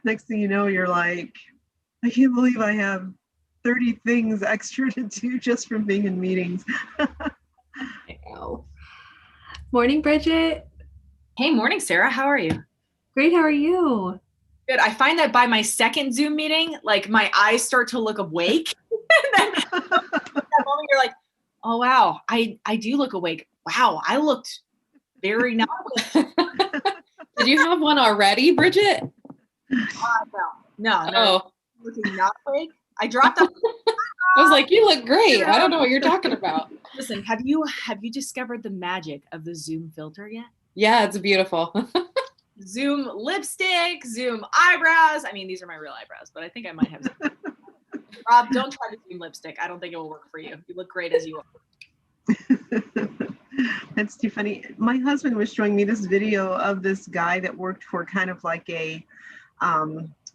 Next thing you know, you're like, I can't believe I have 30 things extra to do just from being in meetings. I know. Morning, Bridget. Hey, morning, Sarah. How are you? Great. How are you? Good. I find that by my second Zoom meeting, like my eyes start to look awake. And then that moment you're like, oh, wow, I do look awake. Wow, I looked very not awake. Did you have one already, Bridget? No. Oh, Looking not awake. I dropped off. I was like, you look great. I don't know what you're talking about. Listen, have you discovered the magic of the Zoom filter yet? Yeah, it's beautiful. Zoom lipstick, Zoom eyebrows. I mean, these are my real eyebrows, but I think I might have some. Rob, don't try the Zoom lipstick. I don't think it will work for you. You look great as you are. That's too funny. My husband was showing me this video of this guy that worked for kind of like a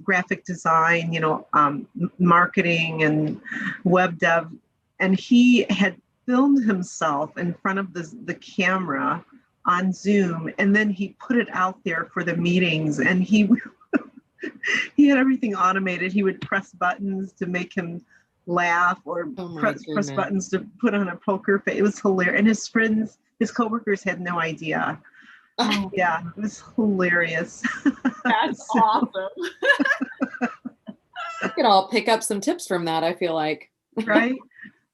graphic design, marketing and web dev. And he had filmed himself in front of the camera on Zoom, and then he put it out there for the meetings, and he had everything automated. He would press buttons to make him laugh, or press buttons to put on a poker face. It was hilarious. And his coworkers had no idea. Oh, yeah, it was hilarious. That's awesome. We could all pick up some tips from that, I feel like. Right?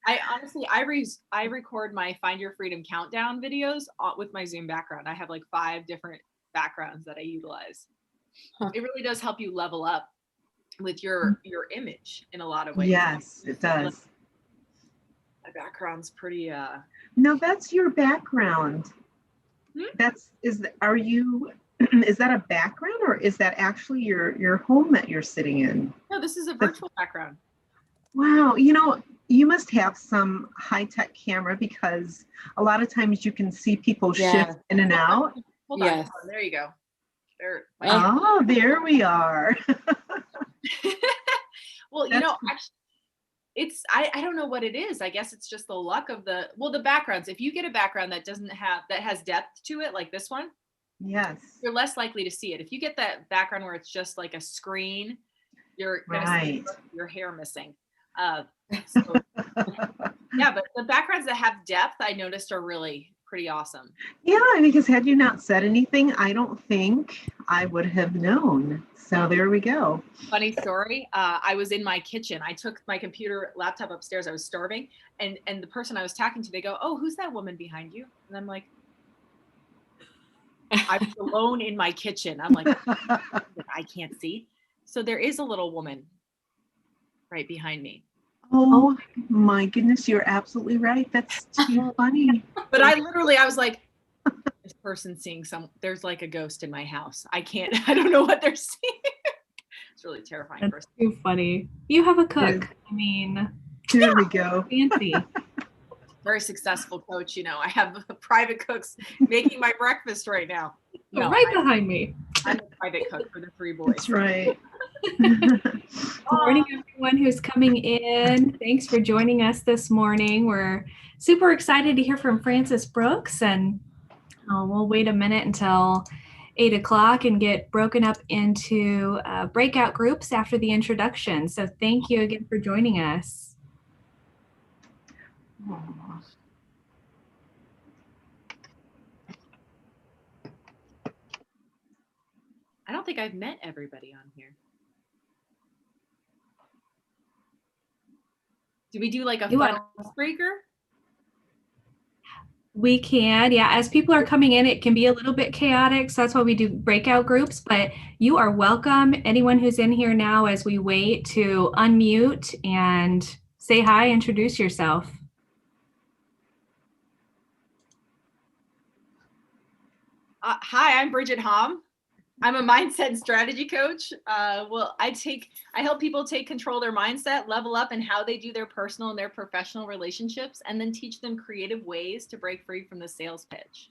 I record my Find Your Freedom countdown videos with my Zoom background. I have like 5 different backgrounds that I utilize. Huh. It really does help you level up with your image in a lot of ways. Yes, it does. My background's pretty No, that's your background. Is that a background, or is that actually your home that you're sitting in? No, this is a virtual background. Wow, you must have some high-tech camera, because a lot of times you can see people shift in and out. Hold on. There you go. There we are. Well, actually, I don't know what it is. I guess it's just the luck of the backgrounds. If you get a background that has depth to it, like this one, yes, you're less likely to see it. If you get that background where it's just like a screen, you're gonna see your hair missing. Yeah, but the backgrounds that have depth, I noticed, are really pretty awesome. Yeah, because had you not said anything, I don't think I would have known. So there we go. Funny story. I was in my kitchen. I took my laptop upstairs. I was starving. And the person I was talking to, they go, "Oh, who's that woman behind you?" And I'm like, I was alone in my kitchen. I'm like, I can't see. So there is a little woman right behind me. Oh my goodness, you're absolutely right. That's too funny. But I was like, this person's seeing there's like a ghost in my house. I don't know what they're seeing. It's really terrifying. That's too funny. You have a cook. I mean, there we go. Fancy. Very successful coach. I have private cooks making my breakfast right now. Right behind me. I'm a private cook for the 3 boys. That's right. Good morning, everyone who's coming in. Thanks for joining us this morning. We're super excited to hear from Frances Brooks, and we'll wait a minute until 8 o'clock and get broken up into breakout groups after the introduction. So thank you again for joining us. I don't think I've met everybody on here. Do we do like a fun icebreaker? We can, yeah. As people are coming in, it can be a little bit chaotic, so that's why we do breakout groups, but you are welcome. Anyone who's in here now, as we wait, to unmute and say hi, introduce yourself. Hi, I'm Bridget Hom. I'm a mindset and strategy coach. I help people take control of their mindset, level up in how they do their personal and their professional relationships, and then teach them creative ways to break free from the sales pitch.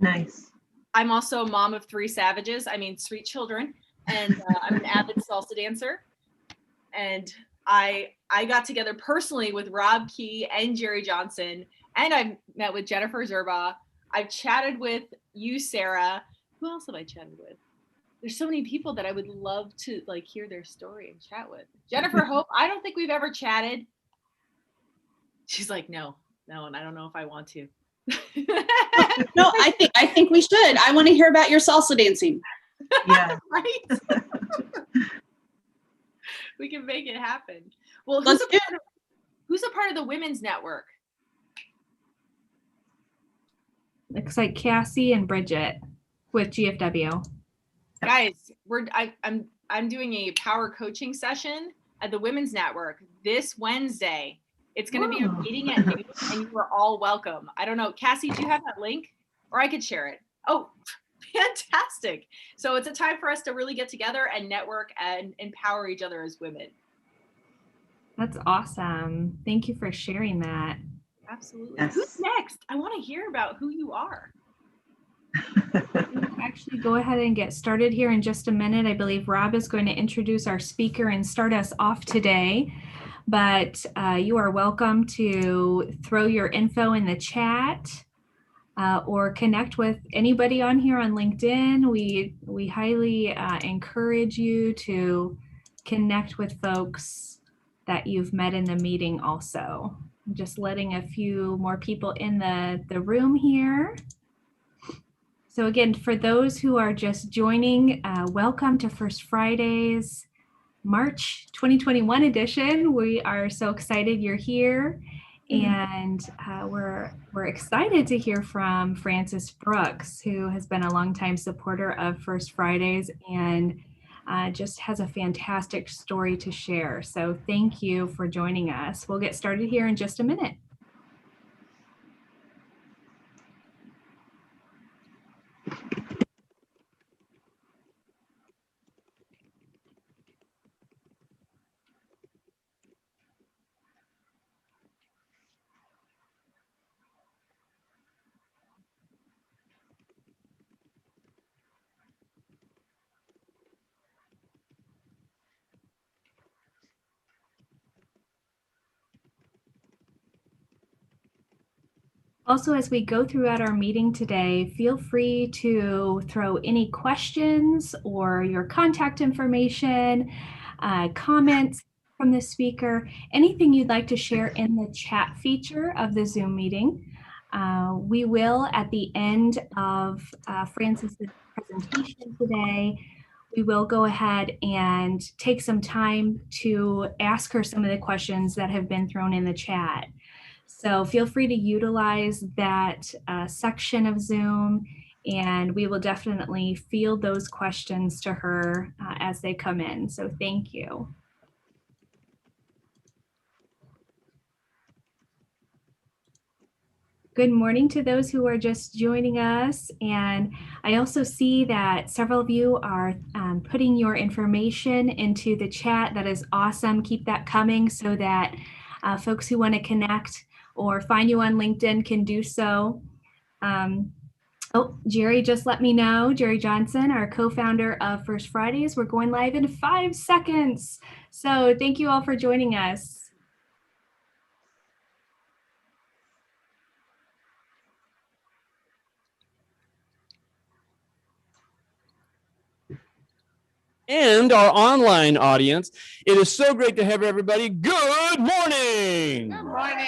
Nice. I'm also a mom of 3 sweet children, and I'm an avid salsa dancer. And I got together personally with Rob Key and Jerry Johnson, and I've met with Jennifer Zerba. I've chatted with you, Sarah. Who else have I chatted with? there's so many people that I would love to like hear their story and chat with. Jennifer Hope, I don't think we've ever chatted. She's like, no, and I don't know if I want to. No, I think we should. I want to hear about your salsa dancing. Yeah. Right? We can make it happen. Well, Let's do who's a part of the Women's Network? Looks like Cassie and Bridget with GFW. Guys, I'm doing a power coaching session at the Women's Network this Wednesday. It's going to be a meeting at noon, and you are all welcome. I don't know, Cassie, do you have that link, or I could share it? Oh, fantastic! So it's a time for us to really get together and network and empower each other as women. That's awesome. Thank you for sharing that. Absolutely. Yes. Who's next? I want to hear about who you are. We'll actually go ahead and get started here in just a minute. I believe Rob is going to introduce our speaker and start us off today. But you are welcome to throw your info in the chat or connect with anybody on here on LinkedIn. We highly encourage you to connect with folks that you've met in the meeting also. I'm just letting a few more people in the room here. So again, for those who are just joining, welcome to First Friday's March 2021 edition. We are so excited you're here, and we're excited to hear from Frances Brooks, who has been a longtime supporter of First Fridays and just has a fantastic story to share. So thank you for joining us. We'll get started here in just a minute. Also, as we go throughout our meeting today, feel free to throw any questions or your contact information, comments from the speaker, anything you'd like to share in the chat feature of the Zoom meeting. We will, at the end of Frances's presentation today, we will go ahead and take some time to ask her some of the questions that have been thrown in the chat. So feel free to utilize that section of Zoom, and we will definitely field those questions to her as they come in. So thank you. Good morning to those who are just joining us. And I also see that several of you are putting your information into the chat. That is awesome. Keep that coming so that folks who want to connect or find you on LinkedIn can do so. Oh, Jerry just let me know, Jerry Johnson, our co-founder of First Fridays. We're going live in 5 seconds. So thank you all for joining us. And our online audience. It is so great to have everybody. Good morning. Good morning.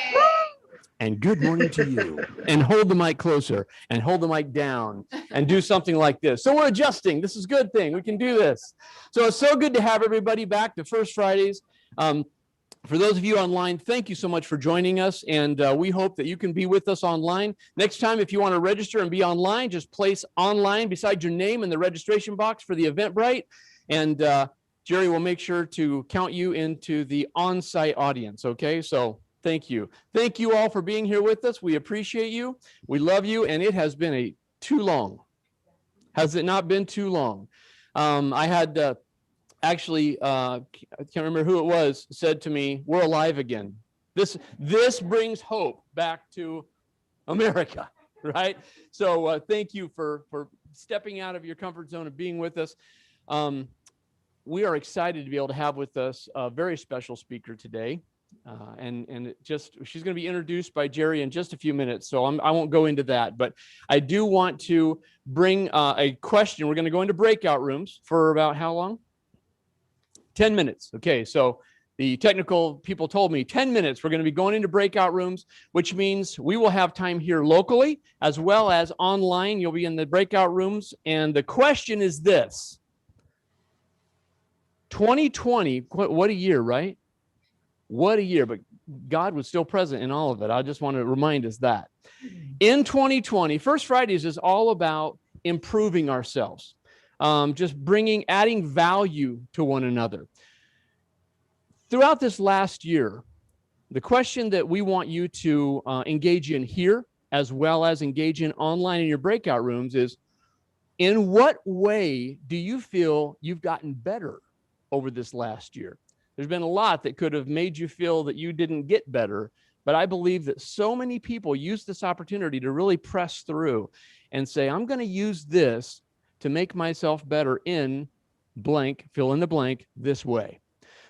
And good morning to you. And hold the mic closer and hold the mic down and do something like this. So we're adjusting. This is a good thing. We can do this. So it's so good to have everybody back to First Fridays. For those of you online, thank you so much for joining us. And we hope that you can be with us online. Next time, if you want to register and be online, just place online beside your name in the registration box for the Eventbrite. And Jerry will make sure to count you into the on-site audience, okay? So thank you. Thank you all for being here with us. We appreciate you. We love you, and it has been too long. Has it not been too long? I had actually, I can't remember who it was, said to me, we're alive again. This brings hope back to America, right? So thank you for stepping out of your comfort zone and being with us. We are excited to be able to have with us a very special speaker today. She's going to be introduced by Jerry in just a few minutes, so I won't go into that. But I do want to bring a question. We're going to go into breakout rooms for about how long? 10 minutes. Okay, so the technical people told me 10 minutes. We're going to be going into breakout rooms, which means we will have time here locally as well as online. You'll be in the breakout rooms. And the question is this: 2020, what a year, right? What a year, but God was still present in all of it. I just want to remind us that. In 2020, First Fridays is all about improving ourselves, just adding value to one another. Throughout this last year, the question that we want you to engage in here, as well as engage in online in your breakout rooms, is in what way do you feel you've gotten better over this last year? There's been a lot that could have made you feel that you didn't get better, but I believe that so many people use this opportunity to really press through and say, I'm going to use this to make myself better in blank, fill in the blank, this way.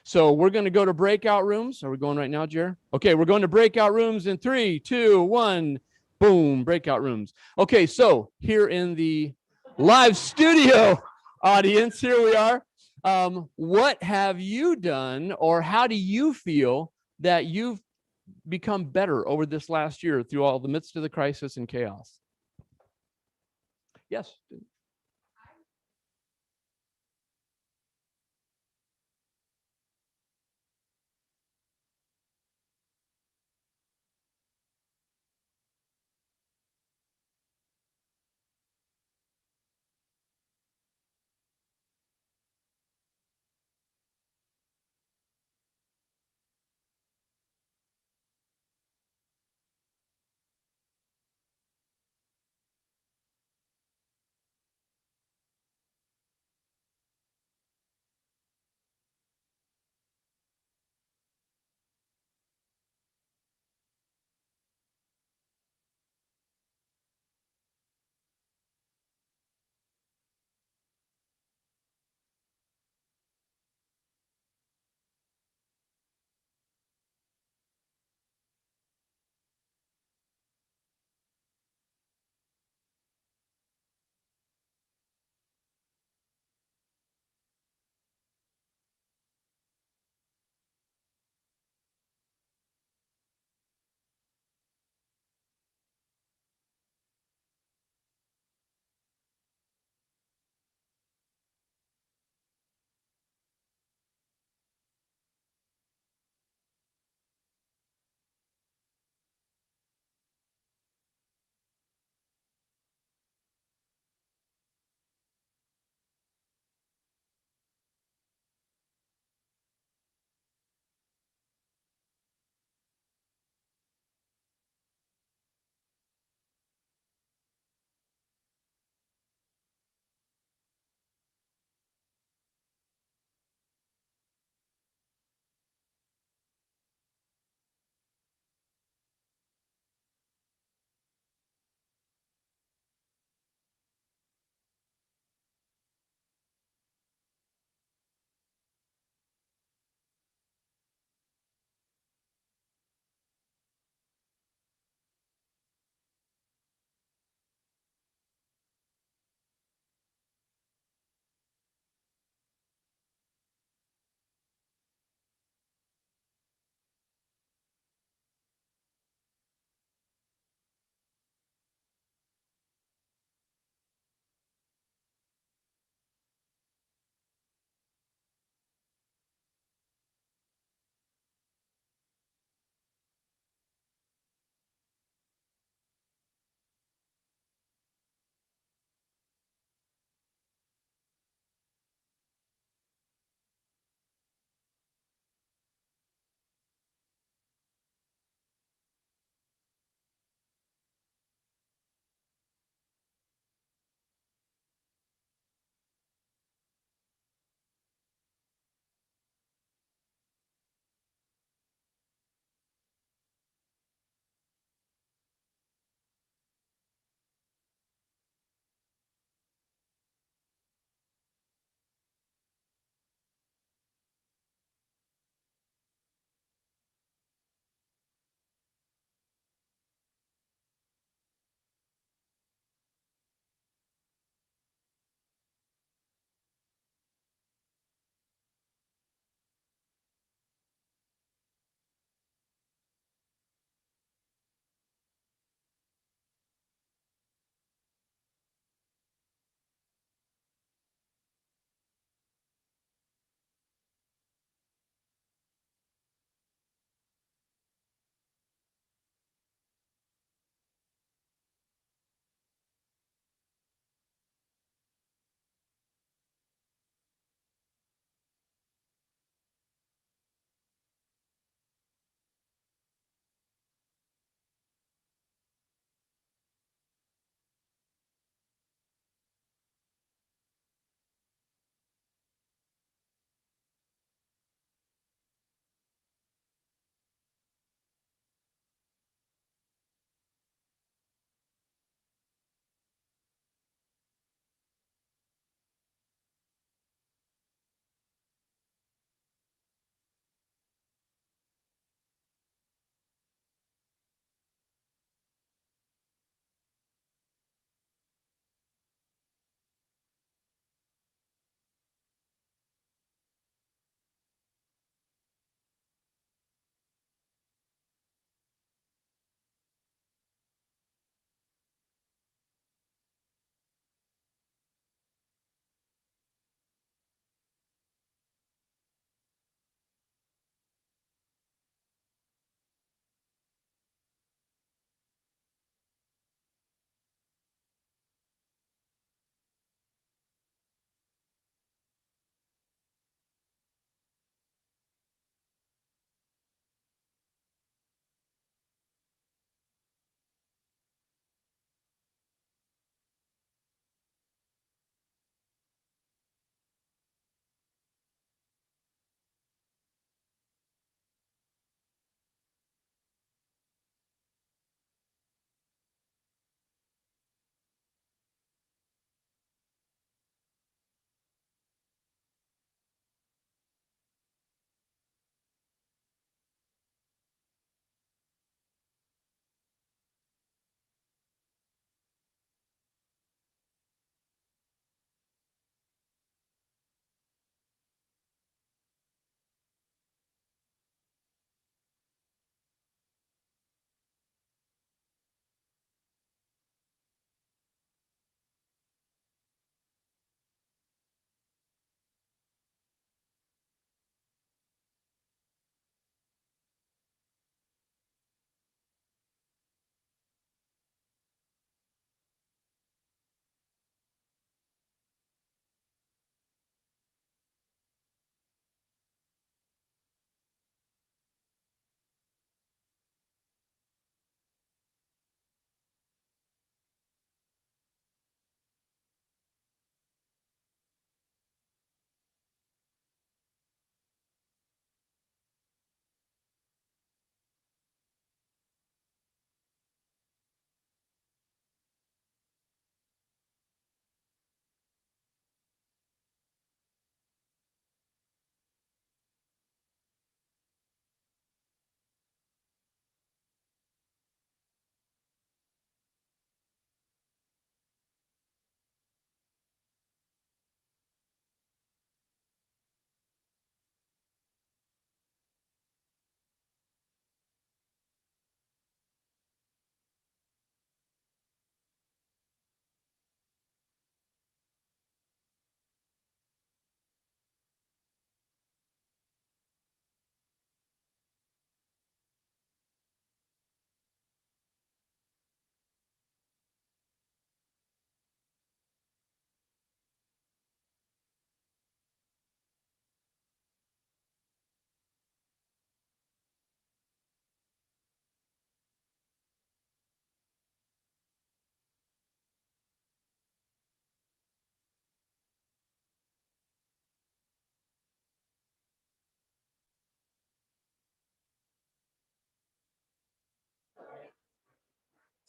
So we're going to go to breakout rooms. Are we going right now, Jer? Okay, we're going to breakout rooms in 3, 2, 1. Boom, breakout rooms. Okay, so here in the live studio audience, here we are. What have you done, or how do you feel that you've become better over this last year through all the midst of the crisis and chaos? Yes.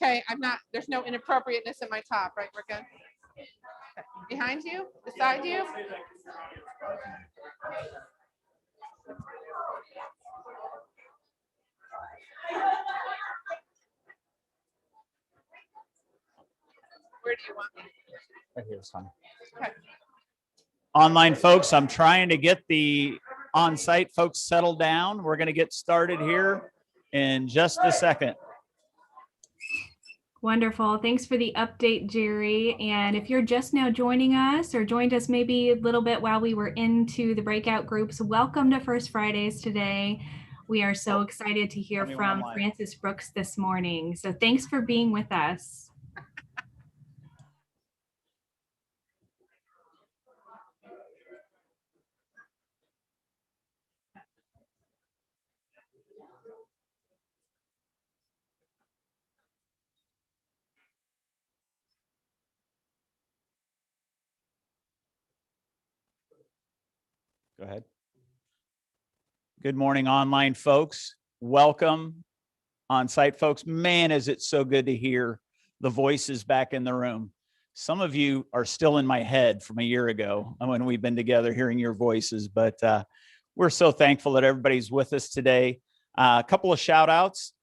Okay, there's no inappropriateness in my top, right? We're good. Okay. Behind you, beside you. Where do you want me? Right here is fine. Okay. Online folks, I'm trying to get the on-site folks settled down. We're going to get started here in just a second. Wonderful. Thanks for the update, Jerry. And if you're just now joining us or joined us maybe a little bit while we were into the breakout groups, welcome to First Fridays today. We are so excited to hear from Frances Brooks this morning. So thanks for being with us. Go ahead. Good morning, online folks. Welcome, on-site folks. Man, is it so good to hear the voices back in the room. Some of you are still in my head from a year ago when we've been together hearing your voices, but we're so thankful that everybody's with us today. A couple of shout outs.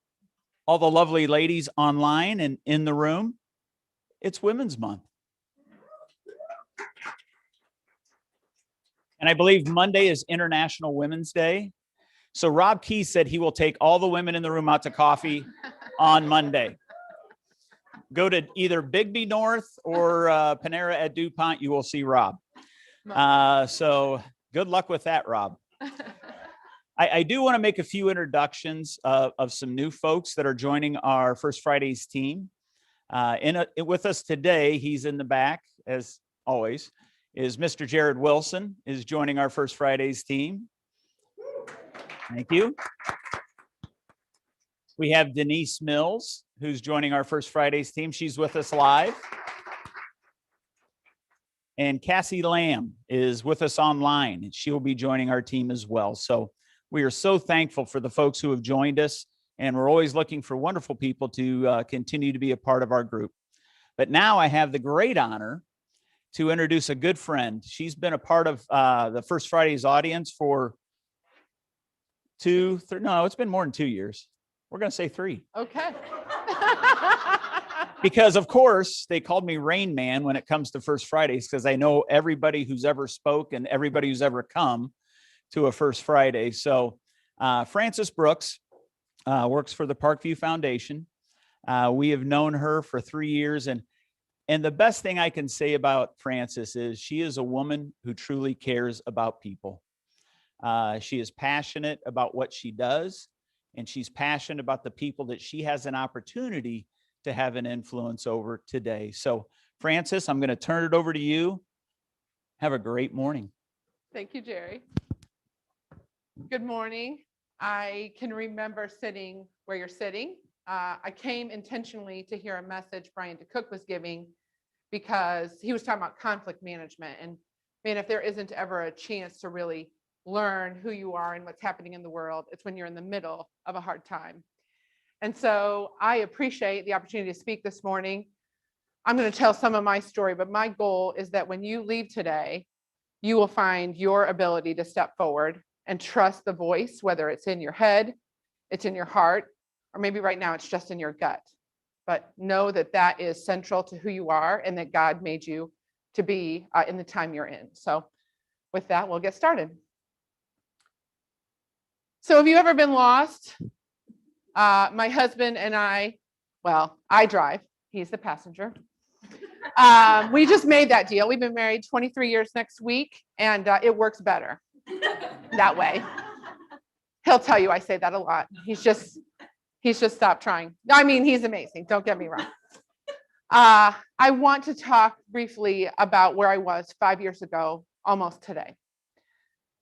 All the lovely ladies online and in the room. It's Women's Month. And I believe Monday is International Women's Day. So Rob Key said he will take all the women in the room out to coffee on Monday. Go to either Bigby North or Panera at DuPont. You will see Rob. So good luck with that, Rob. I do want to make a few introductions of some new folks that are joining our First Fridays team. With us today, he's in the back, as always, is Mr. Jared Wilson is joining our First Fridays team. Thank you. We have Denise Mills, who's joining our First Fridays team. She's with us live. And Cassie Lamb is with us online, and she will be joining our team as well. So we are so thankful for the folks who have joined us, and we're always looking for wonderful people to continue to be a part of our group. But now I have the great honor to introduce a good friend. She's been a part of the First Fridays audience for it's been more than 2 years. We're going to say 3. Okay. Because, of course, they called me Rain Man when it comes to First Fridays, because I know everybody who's ever spoke and everybody who's ever come to a First Friday. So Frances Brooks works for the Parkview Foundation. We have known her for 3 years. And the best thing I can say about Frances is she is a woman who truly cares about people. She is passionate about what she does, and she's passionate about the people that she has an opportunity to have an influence over today. So, Frances, I'm going to turn it over to you. Have a great morning. Thank you, Jerry. Good morning. I can remember sitting where you're sitting. I came intentionally to hear a message Brian DeCook was giving because he was talking about conflict management. And man, if there isn't ever a chance to really learn who you are and what's happening in the world, it's when you're in the middle of a hard time. And so I appreciate the opportunity to speak this morning. I'm going to tell some of my story, but my goal is that when you leave today, you will find your ability to step forward and trust the voice, whether it's in your head, it's in your heart, or maybe right now it's just in your gut. But know that that is central to who you are and that God made you to be in the time you're in. So with that, we'll get started. So have you ever been lost? My husband and I drive, he's the passenger. We just made that deal. We've been married 23 years next week, and it works better that way. He'll tell you I say that a lot. He's just stopped trying. I mean, he's amazing. Don't get me wrong. I want to talk briefly about where I was 5 years ago, almost today.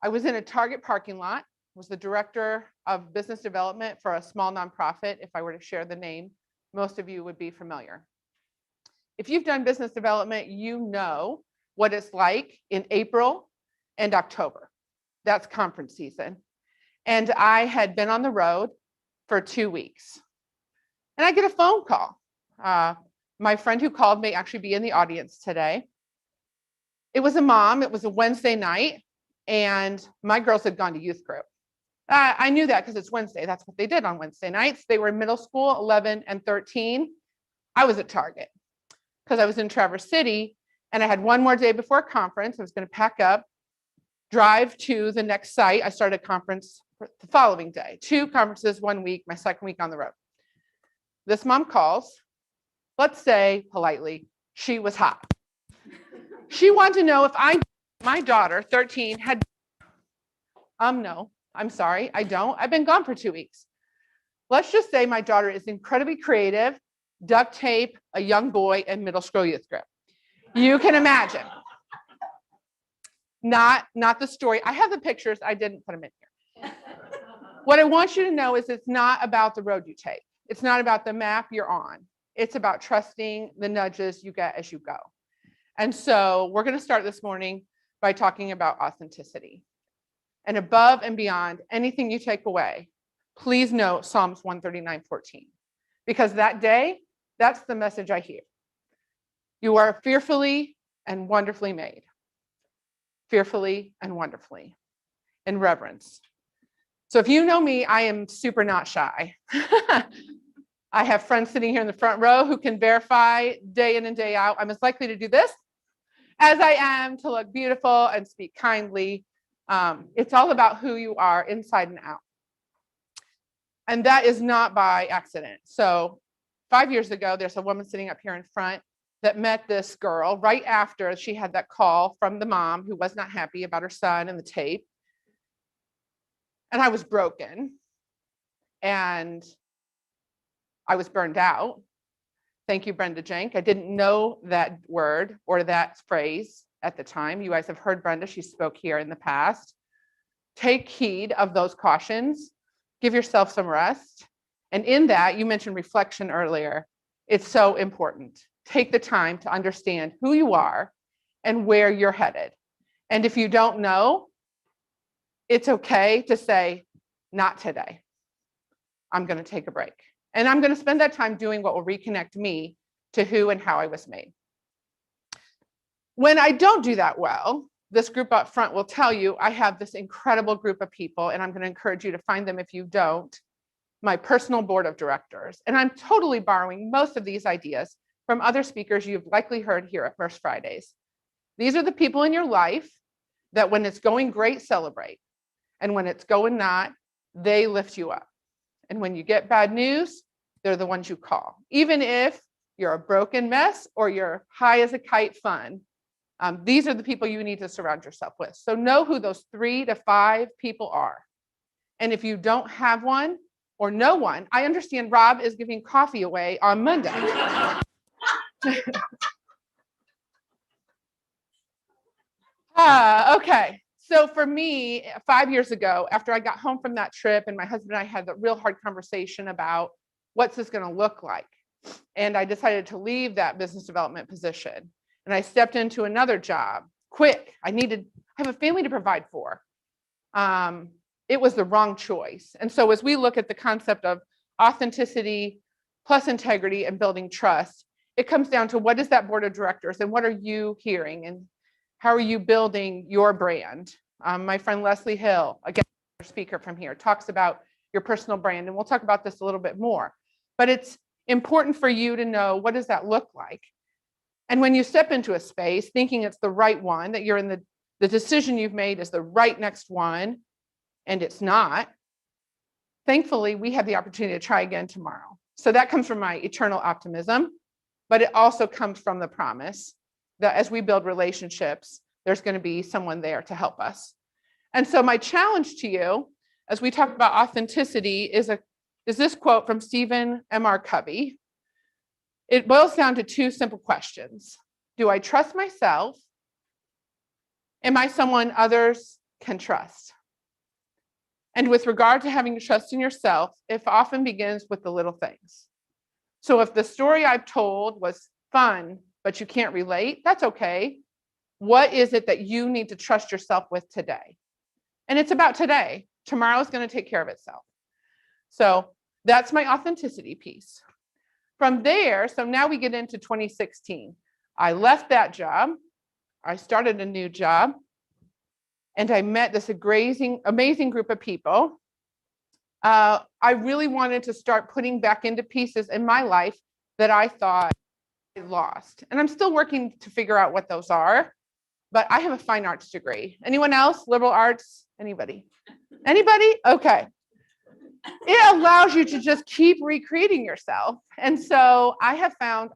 I was in a Target parking lot, was the director of business development for a small nonprofit. If I were to share the name, most of you would be familiar. If you've done business development, you know what it's like in April and October. That's conference season. And I had been on the road for 2 weeks. And I get a phone call My friend who called may actually be in the audience today. It was a mom. It was a Wednesday night, and my girls had gone to youth group. I knew that because it's Wednesday. That's what they did on Wednesday nights. They were in middle school, 11 and 13. I was at Target because I was in Traverse City, and I had one more day before a conference. I was going to pack up, drive to the next site. I started a conference the following day. 2 conferences, 1 week, my second week on the road. This mom calls. Let's say politely, she was hot. She wanted to know if my daughter, 13, had, no, I'm sorry, I don't. I've been gone for 2 weeks. Let's just say my daughter is incredibly creative, duct tape, a young boy, and middle school youth group. You can imagine. Not the story. I have the pictures. I didn't put them in here. What I want you to know is it's not about the road you take. It's not about the map you're on. It's about trusting the nudges you get as you go. And so we're going to start this morning by talking about authenticity. And above and beyond anything you take away, please note Psalms 139:14, because that day, that's the message I hear. You are fearfully and wonderfully made. Fearfully and wonderfully, in reverence. So if you know me, I am super not shy. I have friends sitting here in the front row who can verify day in and day out. I'm as likely to do this as I am to look beautiful and speak kindly. It's all about who you are inside and out. And that is not by accident. So 5 years ago, there's a woman sitting up here in front that met this girl right after she had that call from the mom who was not happy about her son and the tape. And I was broken. And I was burned out. Thank you, Brenda Jank. I didn't know that word or that phrase at the time. You guys have heard Brenda. She spoke here in the past. Take heed of those cautions. Give yourself some rest. And in that, you mentioned reflection earlier. It's so important. Take the time to understand who you are and where you're headed. And if you don't know, it's okay to say, not today. I'm going to take a break. And I'm going to spend that time doing what will reconnect me to who and how I was made. When I don't do that well, this group up front will tell you I have this incredible group of people, and I'm going to encourage you to find them if you don't, my personal board of directors. And I'm totally borrowing most of these ideas from other speakers you've likely heard here at First Fridays. These are the people in your life that when it's going great, celebrate. And when it's going not, they lift you up. And when you get bad news, they're the ones you call. Even if you're a broken mess or you're high as a kite fun, these are the people you need to surround yourself with. So know who those 3 to 5 people are. And if you don't have one or no one, I understand Rob is giving coffee away on Monday. Okay. So for me, 5 years ago, after I got home from that trip and my husband and I had the real hard conversation about what's this going to look like. And I decided to leave that business development position. And I stepped into another job quick. I have a family to provide for. It was the wrong choice. And so as we look at the concept of authenticity plus integrity and building trust, it comes down to what is that board of directors and what are you hearing and how are you building your brand? My friend Leslie Hill, again, our speaker from here, talks about your personal brand, and we'll talk about this a little bit more. But it's important for you to know, what does that look like? And when you step into a space thinking it's the right one, that you're in the decision you've made is the right next one, and it's not, thankfully, we have the opportunity to try again tomorrow. So that comes from my eternal optimism, but it also comes from the promise that as we build relationships, there's going to be someone there to help us. And so my challenge to you, as we talk about authenticity, is this quote from Stephen M.R. Covey. It boils down to 2 simple questions. Do I trust myself? Am I someone others can trust? And with regard to having trust in yourself, it often begins with the little things. So if the story I've told was fun, but you can't relate, that's okay. What is it that you need to trust yourself with today? And it's about today. Tomorrow is going to take care of itself. So that's my authenticity piece. From there, so now we get into 2016. I left that job. I started a new job. And I met this amazing group of people. I really wanted to start putting back into pieces in my life that I thought I lost. And I'm still working to figure out what those are. But I have a fine arts degree. Anyone else? Liberal arts? Anybody? Anybody? Okay. It allows you to just keep recreating yourself. And so I have found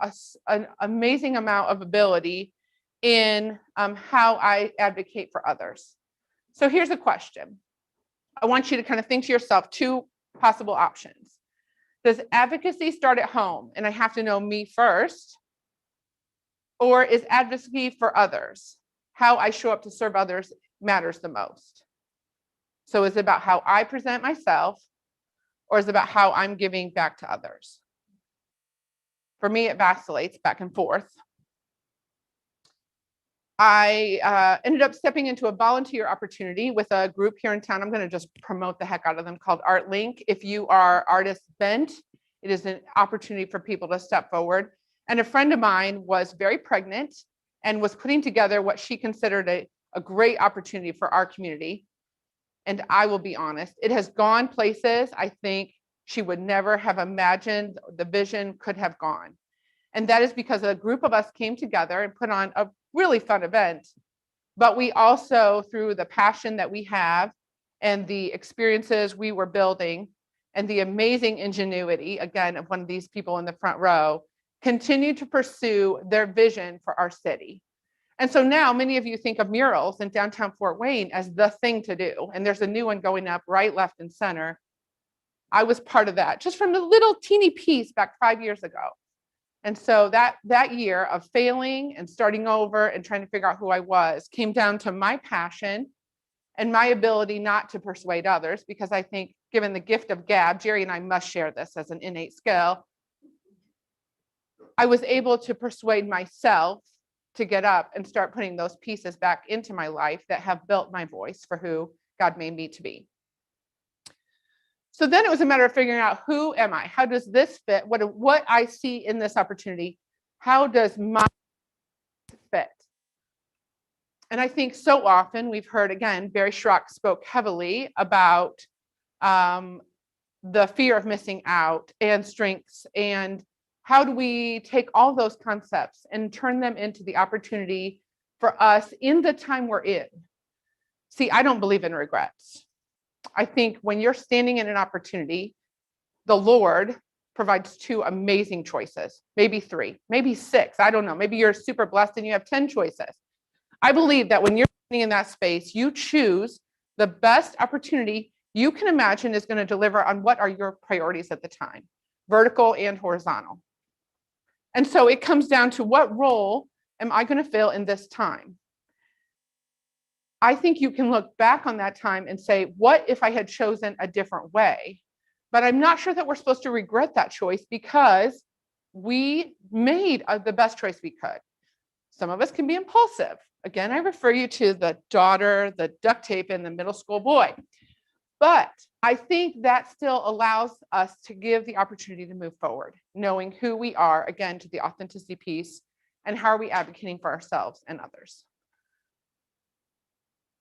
an amazing amount of ability in how I advocate for others. So here's a question. I want you to kind of think to yourself two possible options. Does advocacy start at home and I have to know me first? Or is advocacy for others? How I show up to serve others matters the most. So is it about how I present myself, or is it about how I'm giving back to others? For me, it vacillates back and forth. I ended up stepping into a volunteer opportunity with a group here in town. I'm going to just promote the heck out of them, called Art Link. If you are artist bent, it is an opportunity for people to step forward. And a friend of mine was very pregnant and was putting together what she considered a great opportunity for our community. And I will be honest, it has gone places I think she would never have imagined the vision could have gone. And that is because a group of us came together and put on a really fun event. But we also, through the passion that we have and the experiences we were building and the amazing ingenuity, again, of one of these people in the front row, continue to pursue their vision for our city. And so now many of you think of murals in downtown Fort Wayne as the thing to do. And there's a new one going up right, left, and center. I was part of that, just from a little teeny piece back 5 years ago. And so that year of failing and starting over and trying to figure out who I was came down to my passion and my ability not to persuade others, because I think, given the gift of gab, Jerry and I must share this as an innate skill, I was able to persuade myself to get up and start putting those pieces back into my life that have built my voice for who God made me to be. So then it was a matter of figuring out, who am I? How does this fit? What I see in this opportunity, how does my fit? And I think so often we've heard, again, Barry Schrock spoke heavily about the fear of missing out and strengths, and how do we take all those concepts and turn them into the opportunity for us in the time we're in? See, I don't believe in regrets. I think when you're standing in an opportunity, the Lord provides two amazing choices, maybe three, maybe six. I don't know. Maybe you're super blessed and you have 10 choices. I believe that when you're standing in that space, you choose the best opportunity you can imagine is going to deliver on what are your priorities at the time, vertical and horizontal. And so it comes down to, what role am I going to fill in this time? I think you can look back on that time and say, what if I had chosen a different way? But I'm not sure that we're supposed to regret that choice, because we made the best choice we could. Some of us can be impulsive. Again, I refer you to the daughter, the duct tape, and the middle school boy. But I think that still allows us to give the opportunity to move forward, knowing who we are, again, to the authenticity piece, and how are we advocating for ourselves and others.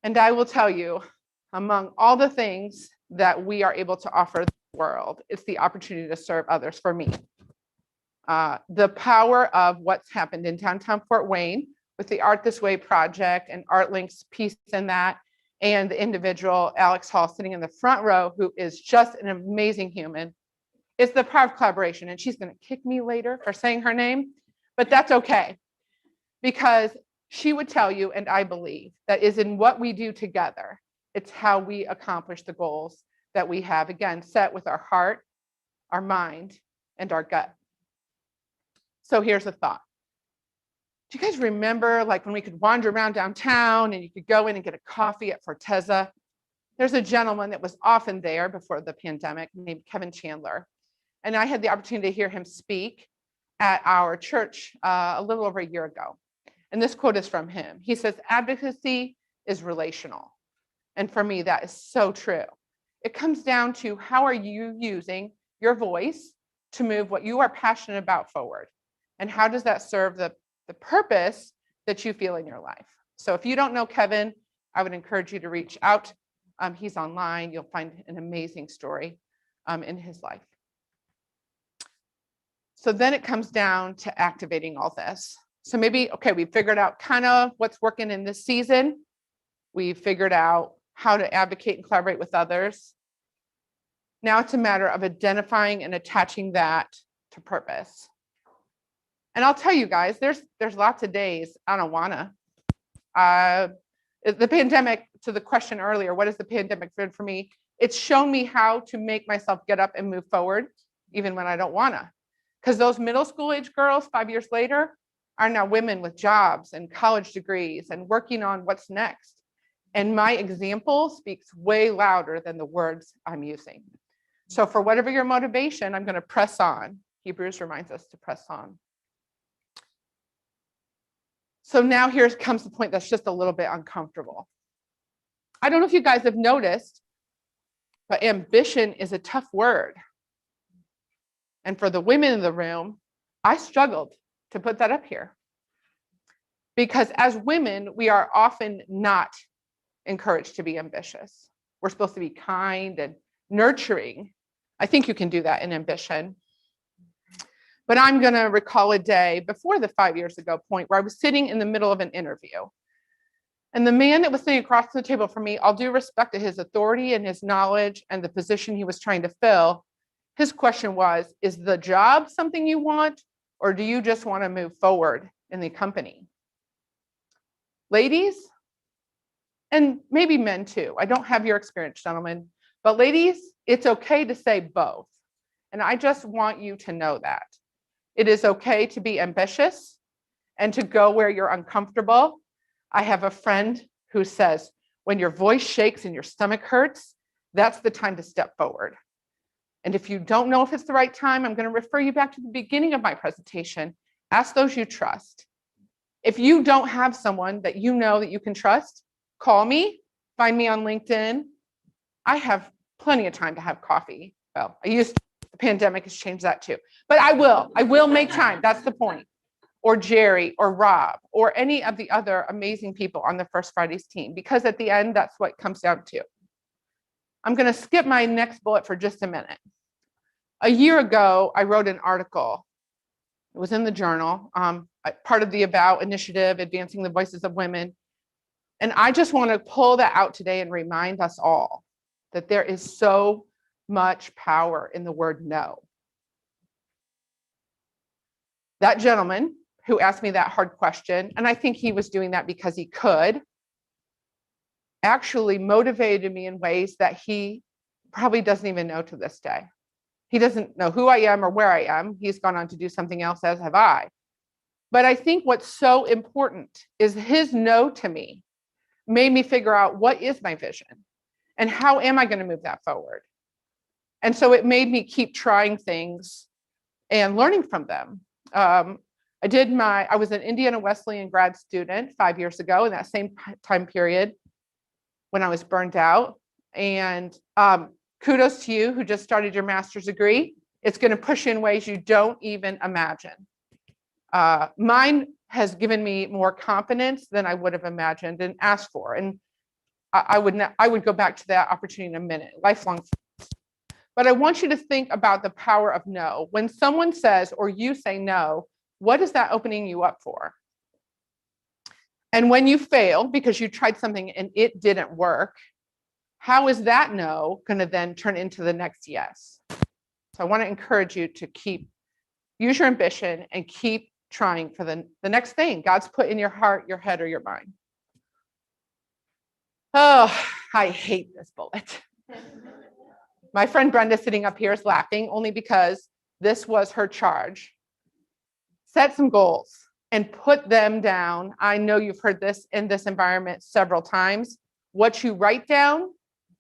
And I will tell you, among all the things that we are able to offer the world, it's the opportunity to serve others for me. The power of what's happened in downtown Fort Wayne with the Art This Way project and Art Link's piece in that, and the individual, Alex Hall, sitting in the front row, who is just an amazing human. It's the power of collaboration. And she's going to kick me later for saying her name, but that's okay. Because she would tell you, and I believe, that is in what we do together. It's how we accomplish the goals that we have, again, set with our heart, our mind, and our gut. So here's a thought. Do you guys remember, like, when we could wander around downtown and you could go in and get a coffee at Forteza? There's a gentleman that was often there before the pandemic named Kevin Chandler. And I had the opportunity to hear him speak at our church a little over a year ago. And this quote is from him. He says, advocacy is relational. And for me, that is so true. It comes down to, how are you using your voice to move what you are passionate about forward? And how does that serve the purpose that you feel in your life? So if you don't know Kevin, I would encourage you to reach out. He's online. You'll find an amazing story in his life. So then it comes down to activating all this. So maybe, okay, we figured out kind of what's working in this season. We figured out how to advocate and collaborate with others. Now it's a matter of identifying and attaching that to purpose. And I'll tell you guys, there's lots of days I don't wanna. The pandemic, to the question earlier, what has the pandemic done for me? It's shown me how to make myself get up and move forward, even when I don't wanna. Because those middle school age girls 5 years later are now women with jobs and college degrees and working on what's next. And my example speaks way louder than the words I'm using. So for whatever your motivation, I'm going to press on. Hebrews reminds us to press on. So now here comes the point that's just a little bit uncomfortable. I don't know if you guys have noticed, but ambition is a tough word. And for the women in the room, I struggled to put that up here. Because as women, we are often not encouraged to be ambitious. We're supposed to be kind and nurturing. I think you can do that in ambition. But I'm going to recall a day before the 5 years ago point where I was sitting in the middle of an interview. And the man that was sitting across the table from me, all due respect to his authority and his knowledge and the position he was trying to fill, his question was, is the job something you want, or do you just want to move forward in the company? Ladies, and maybe men too, I don't have your experience, gentlemen, but ladies, it's okay to say both. And I just want you to know that. It is okay to be ambitious and to go where you're uncomfortable. I have a friend who says, when your voice shakes and your stomach hurts, that's the time to step forward. And if you don't know if it's the right time, I'm going to refer you back to the beginning of my presentation. Ask those you trust. If you don't have someone that you know that you can trust, call me, find me on LinkedIn. I have plenty of time to have coffee. Well, the pandemic has changed that too, but I will make time. That's the point. Or Jerry or Rob or any of the other amazing people on the First Fridays team, because at the end, that's what it comes down to. I'm going to skip my next bullet for just a minute. A year ago, I wrote an article. It was in the journal, part of the About initiative, Advancing the Voices of Women. And I just want to pull that out today and remind us all that there is so much power in the word no. That gentleman who asked me that hard question, and I think he was doing that because he could, actually motivated me in ways that he probably doesn't even know to this day. He doesn't know who I am or where I am. He's gone on to do something else, as have I. But I think what's so important is his no to me made me figure out what is my vision and how am I going to move that forward. And so it made me keep trying things and learning from them. I was an Indiana Wesleyan grad student 5 years ago in that same time period when I was burned out. And kudos to you who just started your master's degree. It's going to push you in ways you don't even imagine. Mine has given me more confidence than I would have imagined and asked for. And I would go back to that opportunity in a minute, lifelong. But I want you to think about the power of no. When someone says, or you say no, what is that opening you up for? And when you fail because you tried something and it didn't work, how is that no going to then turn into the next yes? So I want to encourage you to use your ambition and keep trying for the next thing God's put in your heart, your head, or your mind. Oh, I hate this bullet. My friend Brenda sitting up here is laughing only because this was her charge. Set some goals and put them down. I know you've heard this in this environment several times. What you write down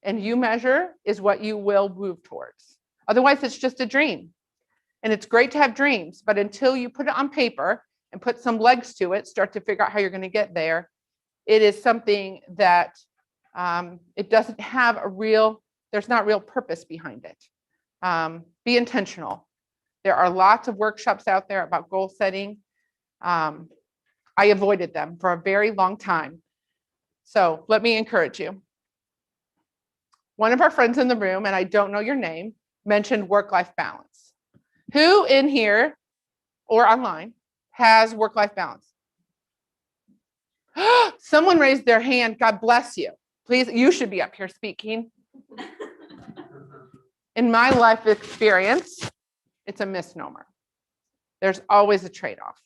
and you measure is what you will move towards. Otherwise, it's just a dream. And it's great to have dreams, but until you put it on paper and put some legs to it, start to figure out how you're going to get there, it is something that it doesn't have there's not real purpose behind it. Be intentional. There are lots of workshops out there about goal setting. I avoided them for a very long time. So let me encourage you. One of our friends in the room, and I don't know your name, mentioned work-life balance. Who in here or online has work-life balance? Someone raised their hand. God bless you. Please, you should be up here speaking. In my life experience, it's a misnomer. There's always a trade-off.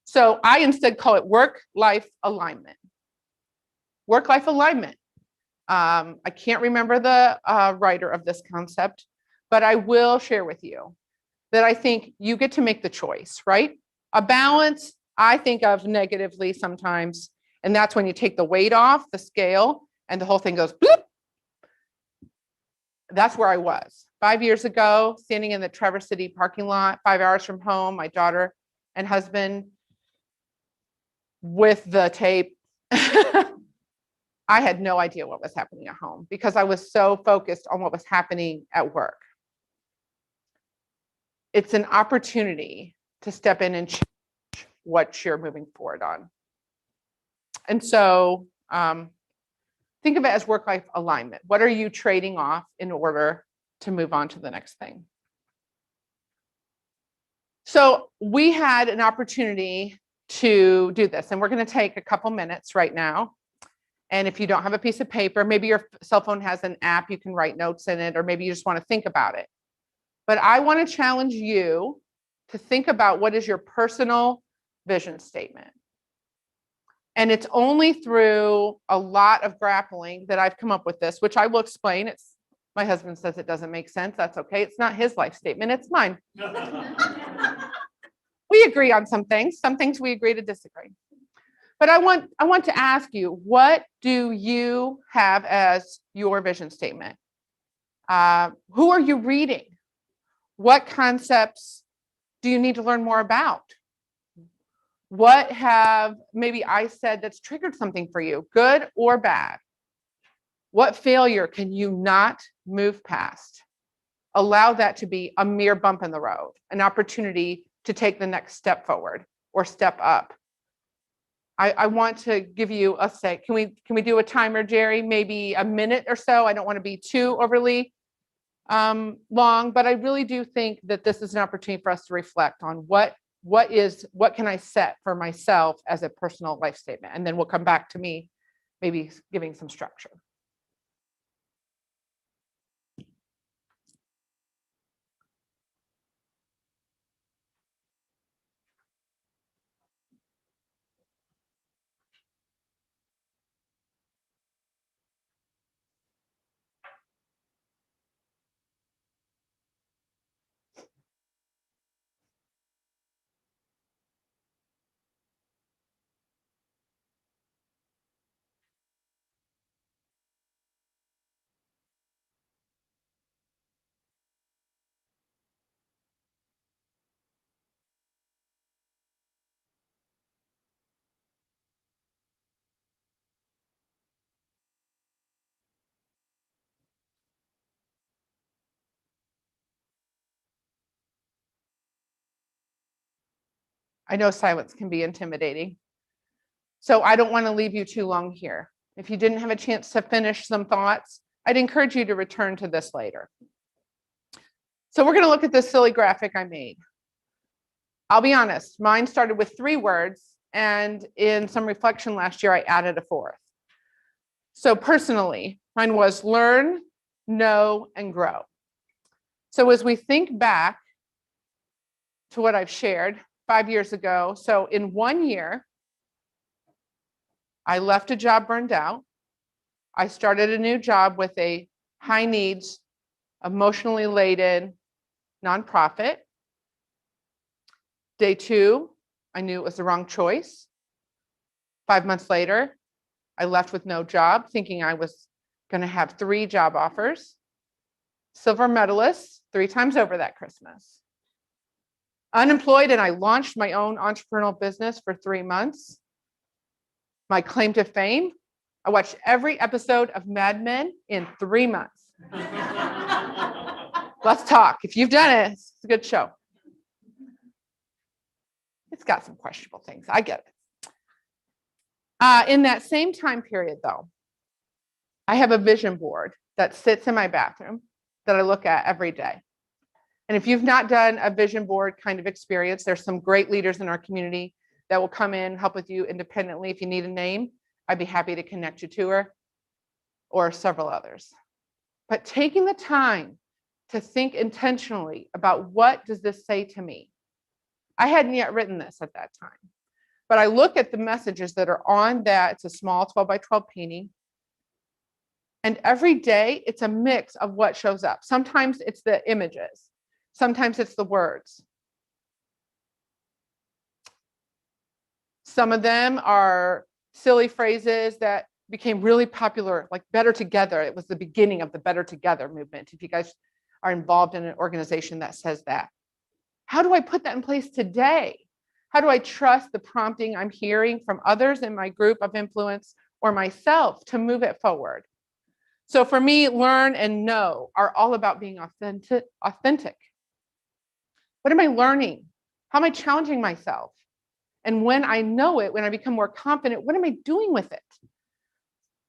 So I instead call it work-life alignment. Work-life alignment. I can't remember the writer of this concept, but I will share with you that I think you get to make the choice, right? A balance, I think of negatively sometimes, and that's when you take the weight off the scale and the whole thing goes bloop. That's where I was 5 years ago, standing in the Traverse City parking lot, 5 hours from home, my daughter and husband with the tape. I had no idea what was happening at home because I was so focused on what was happening at work. It's an opportunity to step in and change what you're moving forward on. And so think of it as work-life alignment. What are you trading off in order to move on to the next thing? So we had an opportunity to do this, and we're going to take a couple minutes right now. And if you don't have a piece of paper, maybe your cell phone has an app, you can write notes in it, or maybe you just want to think about it. But I want to challenge you to think about what is your personal vision statement. And it's only through a lot of grappling that I've come up with this, which I will explain. My husband says it doesn't make sense. That's okay. It's not his life statement, it's mine. We agree on some things we agree to disagree. But I want to ask you, what do you have as your vision statement? Who are you reading? What concepts do you need to learn more about? What have maybe I said that's triggered something for you, good or bad? What failure can you not move past? Allow that to be a mere bump in the road, an opportunity to take the next step forward or step up. I want to give you a say. Can we do a timer, Jerry? Maybe a minute or so. I don't want to be too overly long, but I really do think that this is an opportunity for us to reflect on what can I set for myself as a personal life statement, and then we'll come back to me, maybe giving some structure. I know silence can be intimidating, so I don't want to leave you too long here. If you didn't have a chance to finish some thoughts, I'd encourage you to return to this later. So we're going to look at this silly graphic I made. I'll be honest, mine started with 3 words, and in some reflection last year, I added a 4th. So personally, mine was learn, know, and grow. So as we think back to what I've shared 5 years ago, so in 1 year, I left a job burned out. I started a new job with a high needs, emotionally laden nonprofit. Day 2, I knew it was the wrong choice. 5 months later, I left with no job, thinking I was going to have 3 job offers. Silver medalist 3 times over that Christmas. Unemployed, and I launched my own entrepreneurial business for 3 months. My claim to fame, I watched every episode of Mad Men in 3 months. Let's talk. If you've done it, It's a good show. It's got some questionable things. I get it. In that same time period, though, I have a vision board that sits in my bathroom that I look at every day. And if you've not done a vision board kind of experience, there's some great leaders in our community that will come in, help with you independently. If you need a name, I'd be happy to connect you to her or several others. But taking the time to think intentionally about what does this say to me? I hadn't yet written this at that time, but I look at the messages that are on that. It's a small 12 by 12 painting. And every day it's a mix of what shows up. Sometimes it's the images. Sometimes it's the words. Some of them are silly phrases that became really popular, like better together. It was the beginning of the better together movement. If you guys are involved in an organization that says that. How do I put that in place today? How do I trust the prompting I'm hearing from others in my group of influence or myself to move it forward? So for me, learn and know are all about being authentic. What am I learning? How am I challenging myself? And when I know it, when I become more confident, what am I doing with it?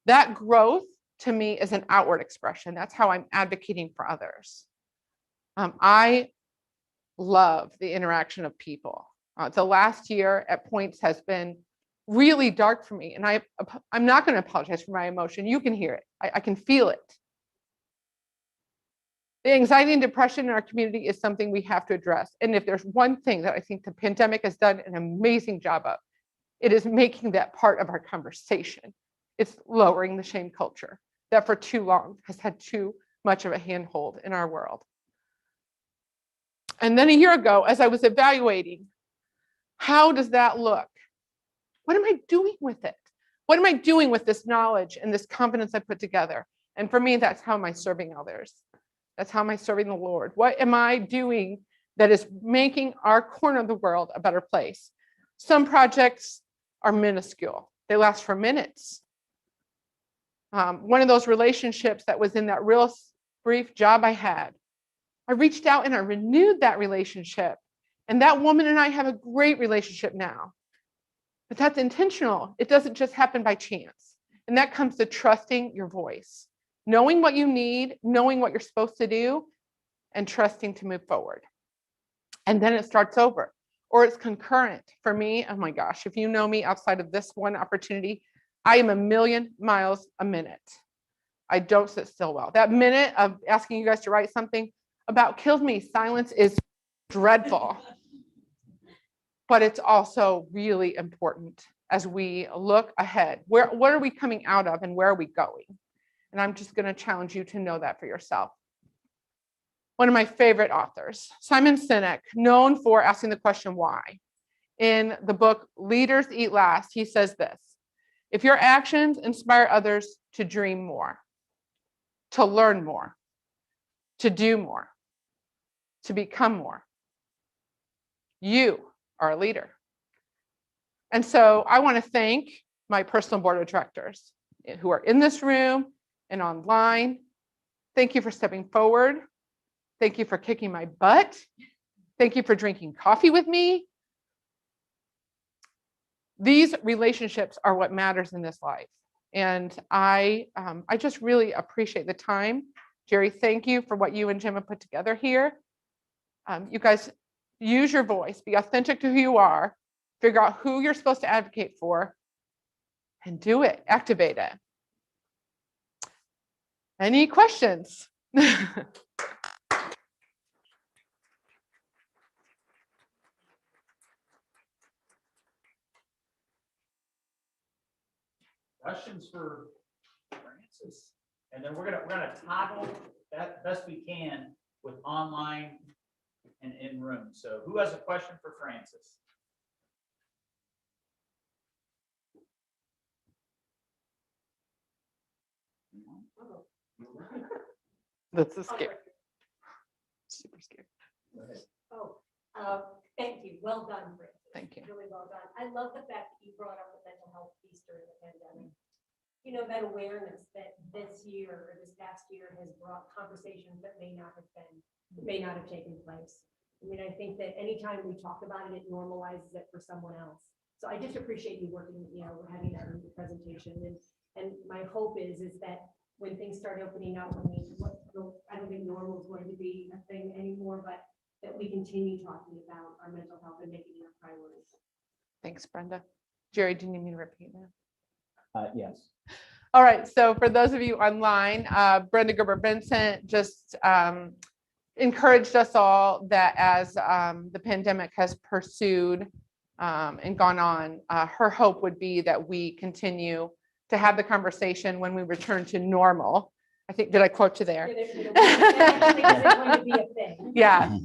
That growth to me is an outward expression. That's how I'm advocating for others. I love the interaction of people. The last year at points has been really dark for me. And I'm not going to apologize for my emotion. You can hear it. I can feel it. The anxiety and depression in our community is something we have to address. And if there's one thing that I think the pandemic has done an amazing job of, it is making that part of our conversation. It's lowering the shame culture that for too long has had too much of a handhold in our world. And then a year ago, as I was evaluating, how does that look? What am I doing with it? What am I doing with this knowledge and this confidence I put together? And for me, that's how am I serving others? That's how am I serving the Lord? What am I doing that is making our corner of the world a better place? Some projects are minuscule. They last for minutes. One of those relationships that was in that real brief job I had, I reached out and I renewed that relationship. And that woman and I have a great relationship now. But that's intentional. It doesn't just happen by chance. And that comes to trusting your voice, knowing what you need, knowing what you're supposed to do, and trusting to move forward. And then it starts over, or it's concurrent. For me, oh my gosh, if you know me outside of this one opportunity, I am a million miles a minute. I don't sit still well. That minute of asking you guys to write something about kills me. Silence is dreadful. But it's also really important as we look ahead. What are we coming out of and where are we going? And I'm just going to challenge you to know that for yourself. One of my favorite authors, Simon Sinek, known for asking the question why. In the book Leaders Eat Last, he says this: if your actions inspire others to dream more, to learn more, to do more, to become more, you are a leader. And so I want to thank my personal board of directors who are in this room and online. Thank you for stepping forward. Thank you for kicking my butt. Thank you for drinking coffee with me. These relationships are what matters in this life. And I just really appreciate the time. Jerry, thank you for what you and Jim have put together here. You guys use your voice, be authentic to who you are, figure out who you're supposed to advocate for, and do it, activate it. Any questions? Questions for Francis? And then we're gonna toggle that best we can with online and in room. So who has a question for Francis? That's a scary. Super scary. Thank you. Well done, Francis. Thank you. Really well done. I love the fact that you brought up the mental health piece during the pandemic. You know, that awareness that this year or this past year has brought conversations that may not have taken place. I mean, I think that anytime we talk about it, it normalizes it for someone else. So I just appreciate you working, having that in the presentation. And my hope is that when things start opening up, I don't think normal is going to be a thing anymore, but that we continue talking about our mental health and making it a priority. Thanks, Brenda. Jerry, do you need me to repeat that? Yes. All right, so for those of you online, Brenda Gerber-Vincent just encouraged us all that as the pandemic has pursued and gone on, her hope would be that we continue to have the conversation when we return to normal. I think, did I quote you there? Yeah,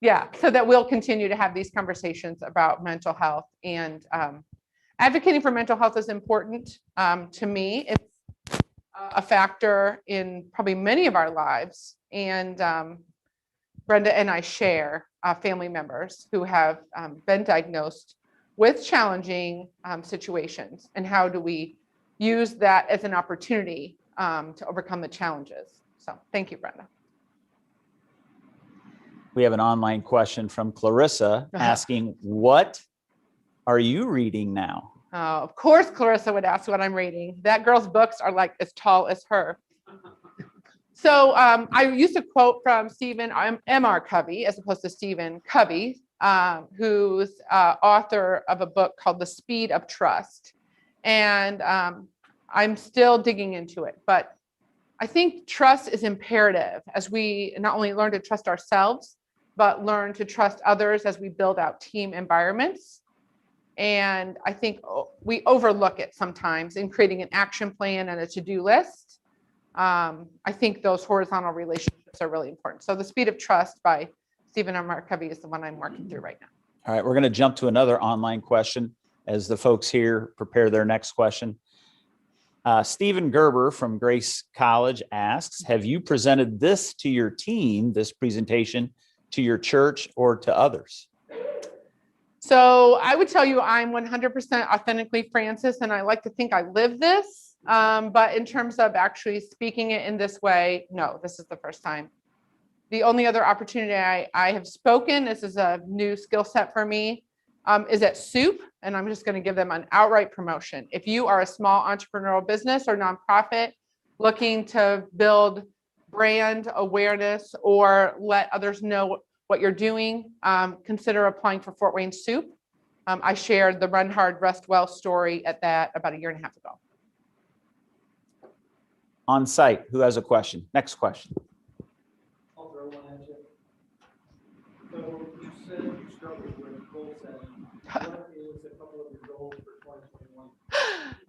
yeah, so that we'll continue to have these conversations about mental health, and advocating for mental health is important to me. It's a factor in probably many of our lives, and Brenda and I share family members who have been diagnosed with challenging situations, and how do we use that as an opportunity to overcome the challenges. So thank you, Brenda. We have an online question from Clarissa asking, what are you reading now? Of course, Clarissa would ask what I'm reading. That girl's books are like as tall as her. So I used to quote from Stephen M.R. Covey, as opposed to Stephen Covey, who's author of a book called The Speed of Trust. And I'm still digging into it, but I think trust is imperative as we not only learn to trust ourselves, but learn to trust others as we build out team environments. And I think we overlook it sometimes in creating an action plan and a to-do list. I think those horizontal relationships are really important. So The Speed of Trust by Stephen M.R. Covey is the one I'm working through right now. All right, we're going to jump to another online question as the folks here prepare their next question. Stephen Gerber from Grace College asks, have you presented this to your team, this presentation, to your church or to others? So I would tell you I'm 100% authentically Francis, and I like to think I live this. But in terms of actually speaking it in this way, no, this is the first time. The only other opportunity I have spoken, this is a new skill set for me, is at Soup, and I'm just going to give them an outright promotion. If you are a small entrepreneurial business or nonprofit looking to build brand awareness or let others know what you're doing, consider applying for Fort Wayne Soup. I shared the Run Hard, Rest Well story at that about 1.5 years ago. On site, who has a question? Next question. I'll throw one at you. So you said you struggled with goal setting. What is a couple of your goals for 2021?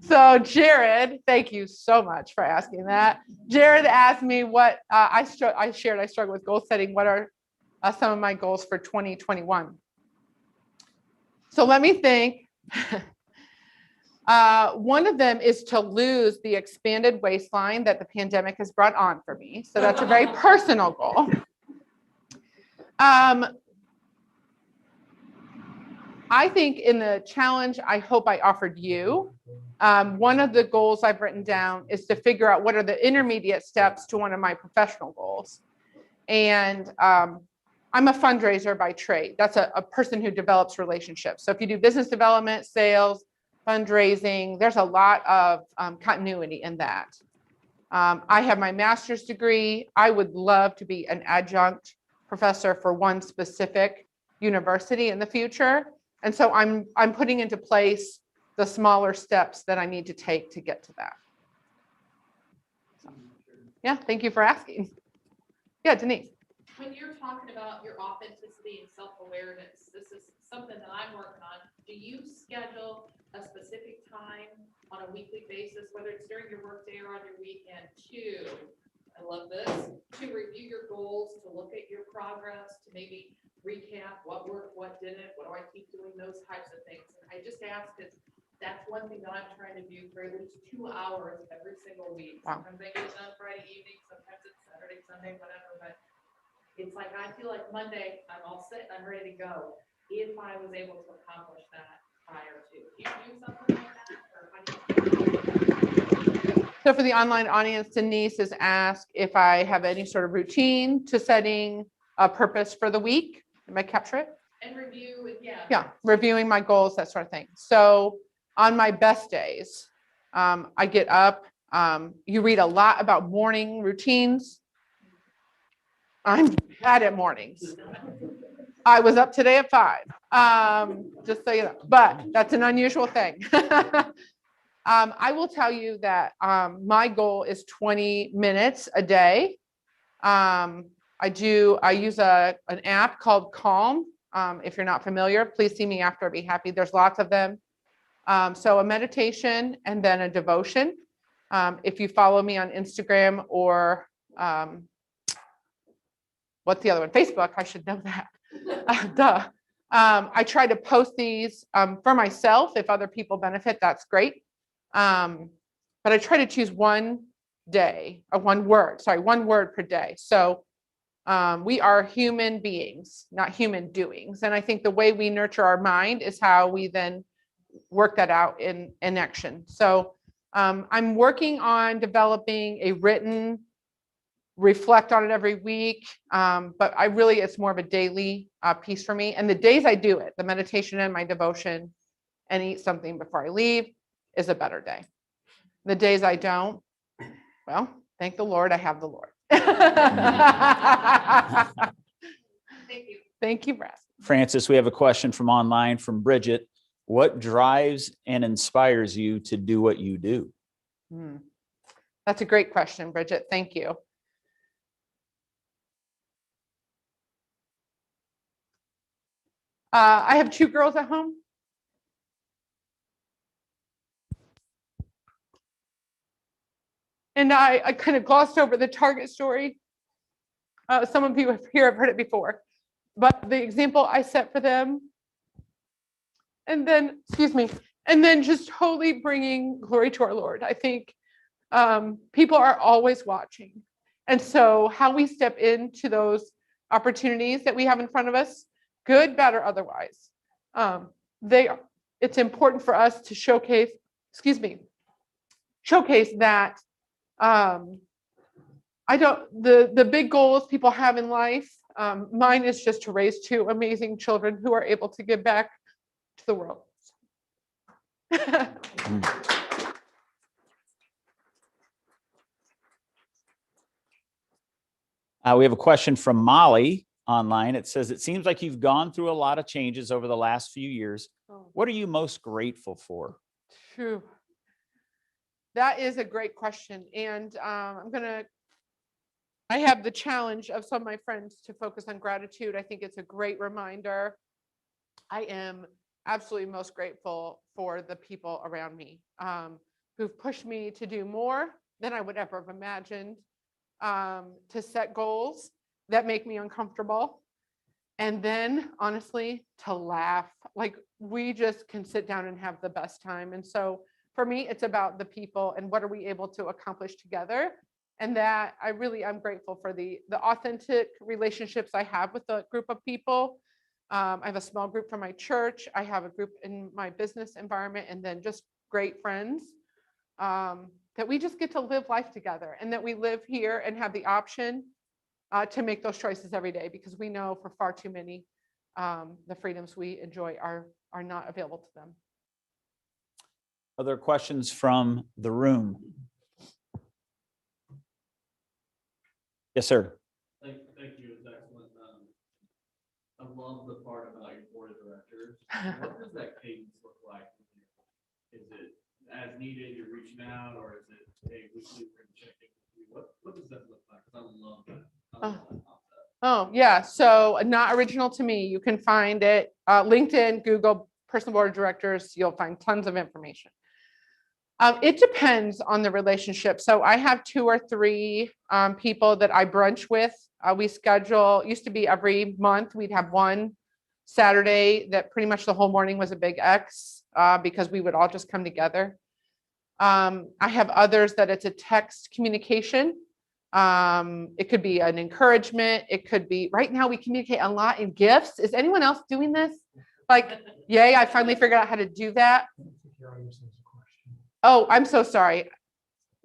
So Jared, thank you so much for asking that. Jared asked me what I struggle with goal setting. What are some of my goals for 2021? So let me think. One of them is to lose the expanded waistline that the pandemic has brought on for me. So that's a very personal goal. I think in the challenge I hope I offered you, one of the goals I've written down is to figure out what are the intermediate steps to one of my professional goals. And I'm a fundraiser by trade. That's a person who develops relationships. So if you do business development, sales, fundraising, there's a lot of continuity in that. I have my master's degree. I would love to be an adjunct professor for one specific university in the future. And so I'm putting into place the smaller steps that I need to take to get to that. So, yeah, thank you for asking. Yeah, Denise. When you're talking about your authenticity and self-awareness, this is something that I'm working on. Do you schedule a specific time on a weekly basis, whether it's during your workday or on your weekend, to, I love this, to review your goals, to look at your progress, to maybe recap what worked, what didn't, what do I keep doing, those types of things. And I just ask because that's one thing that I'm trying to do for at least 2 hours every single week. Wow. Sometimes I get it done Friday evening, sometimes it's Saturday, Sunday, whatever, but it's like, I feel like Monday, I'm all set, I'm ready to go. If I was able to accomplish that prior to, do you do something like that? Or how do you? So for the online audience, Denise has asked if I have any sort of routine to setting a purpose for the week. Did I capture it? And review, yeah. Yeah, reviewing my goals, that sort of thing. So on my best days, I get up. You read a lot about morning routines. I'm bad at mornings. I was up today at 5, just so you know, but that's an unusual thing. I will tell you that my goal is 20 minutes a day. I use an app called Calm. If you're not familiar, please see me after. I'd be happy. There's lots of them. So a meditation and then a devotion. If you follow me on Instagram or what's the other one? Facebook, I should know that. Duh. I try to post these for myself. If other people benefit, that's great. But I try to choose one word per day. So we are human beings, not human doings. And I think the way we nurture our mind is how we then work that out in action. So I'm working on developing a written, reflect on it every week. But it's more of a daily piece for me. And the days I do it, the meditation and my devotion and eat something before I leave is a better day. The days I don't, well, thank the Lord, I have the Lord. Thank you. Thank you, Brad. Francis, we have a question from online from Bridget. What drives and inspires you to do what you do? That's a great question, Bridget. Thank you. I have 2 girls at home. And I kind of glossed over the Target story. Some of you here have heard it before, but the example I set for them, and then just totally bringing glory to our Lord. I think people are always watching. And so how we step into those opportunities that we have in front of us, good, bad, or otherwise, it's important for us to showcase that the big goals people have in life, mine is just to raise 2 amazing children who are able to give back to the world. We have a question from Molly online. It says, it seems like you've gone through a lot of changes over the last few years. What are you most grateful for? True. That is a great question. And I have the challenge of some of my friends to focus on gratitude. I think it's a great reminder. I am absolutely most grateful for the people around me who've pushed me to do more than I would ever have imagined, to set goals that make me uncomfortable. And then honestly, to laugh. Like we just can sit down and have the best time. And so for me, it's about the people and what are we able to accomplish together. And that I'm grateful for the authentic relationships I have with a group of people. I have a small group from my church. I have a group in my business environment, and then just great friends that we just get to live life together, and that we live here and have the option to make those choices every day, because we know for far too many, the freedoms we enjoy are not available to them. Other questions from the room? Yes, sir. Thank you. It's excellent. I love the part about your board of directors. What does that cadence look like? Is it as needed, you're reaching out, or is it, hey, weekly we're gonna check in with you? What does that look like? Because I love that. I love that concept. Oh, yeah. So not original to me. You can find it LinkedIn, Google, personal board of directors. You'll find tons of information. It depends on the relationship. So I have 2 or 3 people that I brunch with. We schedule, used to be every month, we'd have one Saturday that pretty much the whole morning was a big X because we would all just come together. I have others that it's a text communication. It could be an encouragement. It could be, right now we communicate a lot in gifts. Is anyone else doing this? Like, yay, I finally figured out how to do that. Oh, I'm so sorry.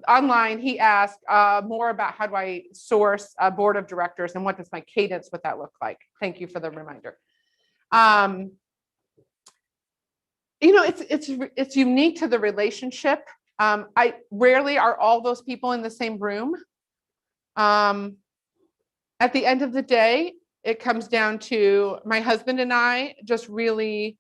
online, he asked more about how do I source a board of directors and what does my cadence with that look like? Thank you for the reminder. It's unique to the relationship. I rarely are all those people in the same room. At the end of the day, it comes down to my husband and I just really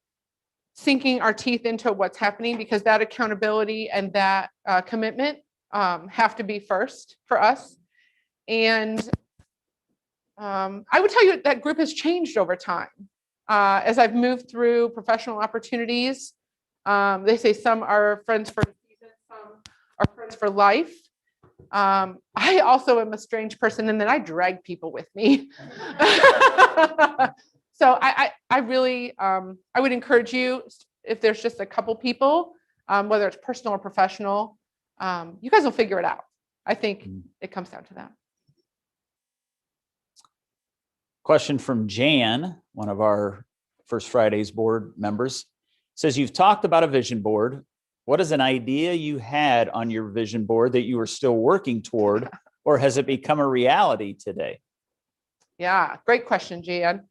sinking our teeth into what's happening, because that accountability and that commitment have to be first for us. And I would tell you that group has changed over time. As I've moved through professional opportunities, they say some are friends for a season, some are friends for life. I also am a strange person, and then I drag people with me. So I really, I would encourage you, if there's just a couple people, whether it's personal or professional, you guys will figure it out. I think it comes down to that. Question from Jan, one of our First Fridays board members, says, you've talked about a vision board. What is an idea you had on your vision board that you are still working toward, or has it become a reality today? Yeah, great question, Jan.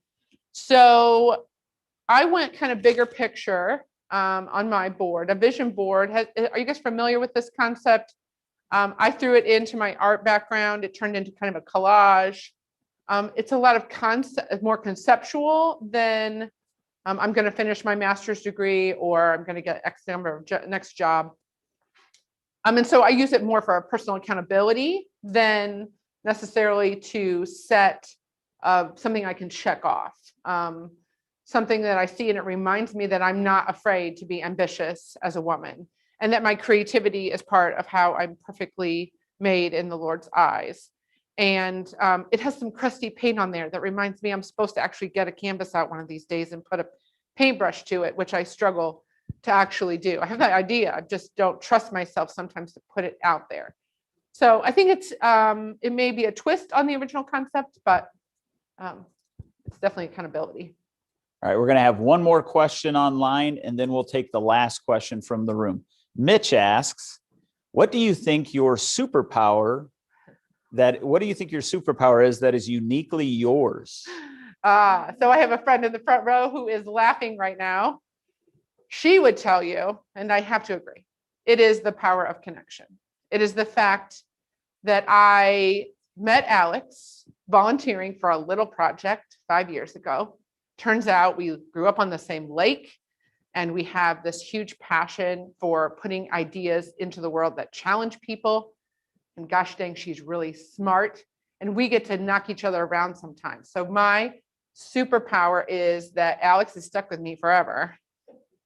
So I went kind of bigger picture on my board. A vision board, are you guys familiar with this concept? I threw it into my art background. It turned into kind of a collage. It's a lot of more conceptual than I'm going to finish my master's degree, or I'm going to get X number of next job. And so I use it more for personal accountability than necessarily to set something I can check off. Something that I see, and it reminds me that I'm not afraid to be ambitious as a woman, and that my creativity is part of how I'm perfectly made in the Lord's eyes. And it has some crusty paint on there that reminds me I'm supposed to actually get a canvas out one of these days and put a paintbrush to it, which I struggle to actually do. I have that idea. I just don't trust myself sometimes to put it out there. So I think it may be a twist on the original concept, but it's definitely accountability. All right, we're going to have one more question online, and then we'll take the last question from the room. Mitch asks, what do you think your superpower is that is uniquely yours? So I have a friend in the front row who is laughing right now. She would tell you, and I have to agree, it is the power of connection. It is the fact that I met Alex volunteering for a little project 5 years ago. Turns out we grew up on the same lake, and we have this huge passion for putting ideas into the world that challenge people. And gosh dang, she's really smart. And we get to knock each other around sometimes. So my superpower is that Alex is stuck with me forever,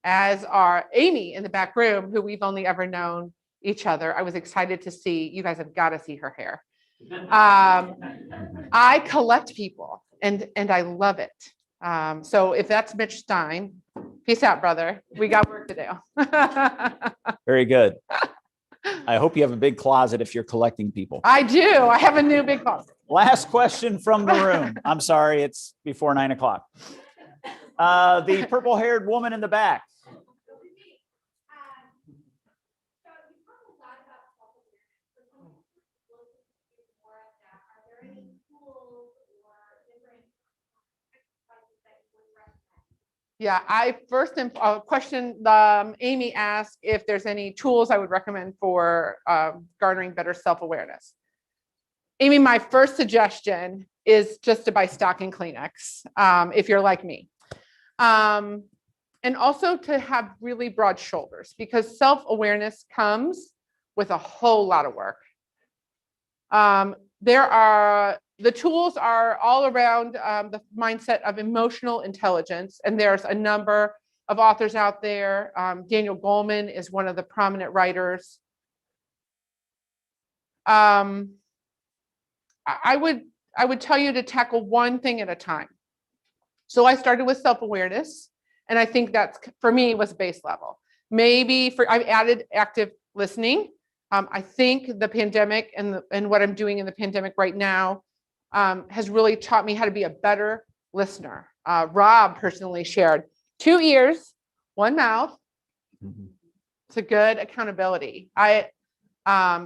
as are Amy in the back room, who we've only ever known each other. I was excited to see, you guys have got to see her hair. I collect people, and I love it. So if that's Mitch Stein, peace out, brother. We got work to do. Very good. I hope you have a big closet if you're collecting people. I do. I have a new big closet. Last question from the room. I'm sorry, it's before 9 o'clock. The purple-haired woman in the back. Yeah, I first question Amy asked if there's any tools I would recommend for garnering better self-awareness. Amy, my first suggestion is just to buy stock in Kleenex if you're like me. And also to have really broad shoulders, because self-awareness comes with a whole lot of work. The tools are all around the mindset of emotional intelligence, and there's a number of authors out there. Daniel Goleman is one of the prominent writers. I would tell you to tackle one thing at a time. So I started with self-awareness, and I think that's, for me, was base level. I've added active listening. I think the pandemic and what I'm doing in the pandemic right now has really taught me how to be a better listener. Rob personally shared 2 ears, 1 mouth. It's a good accountability.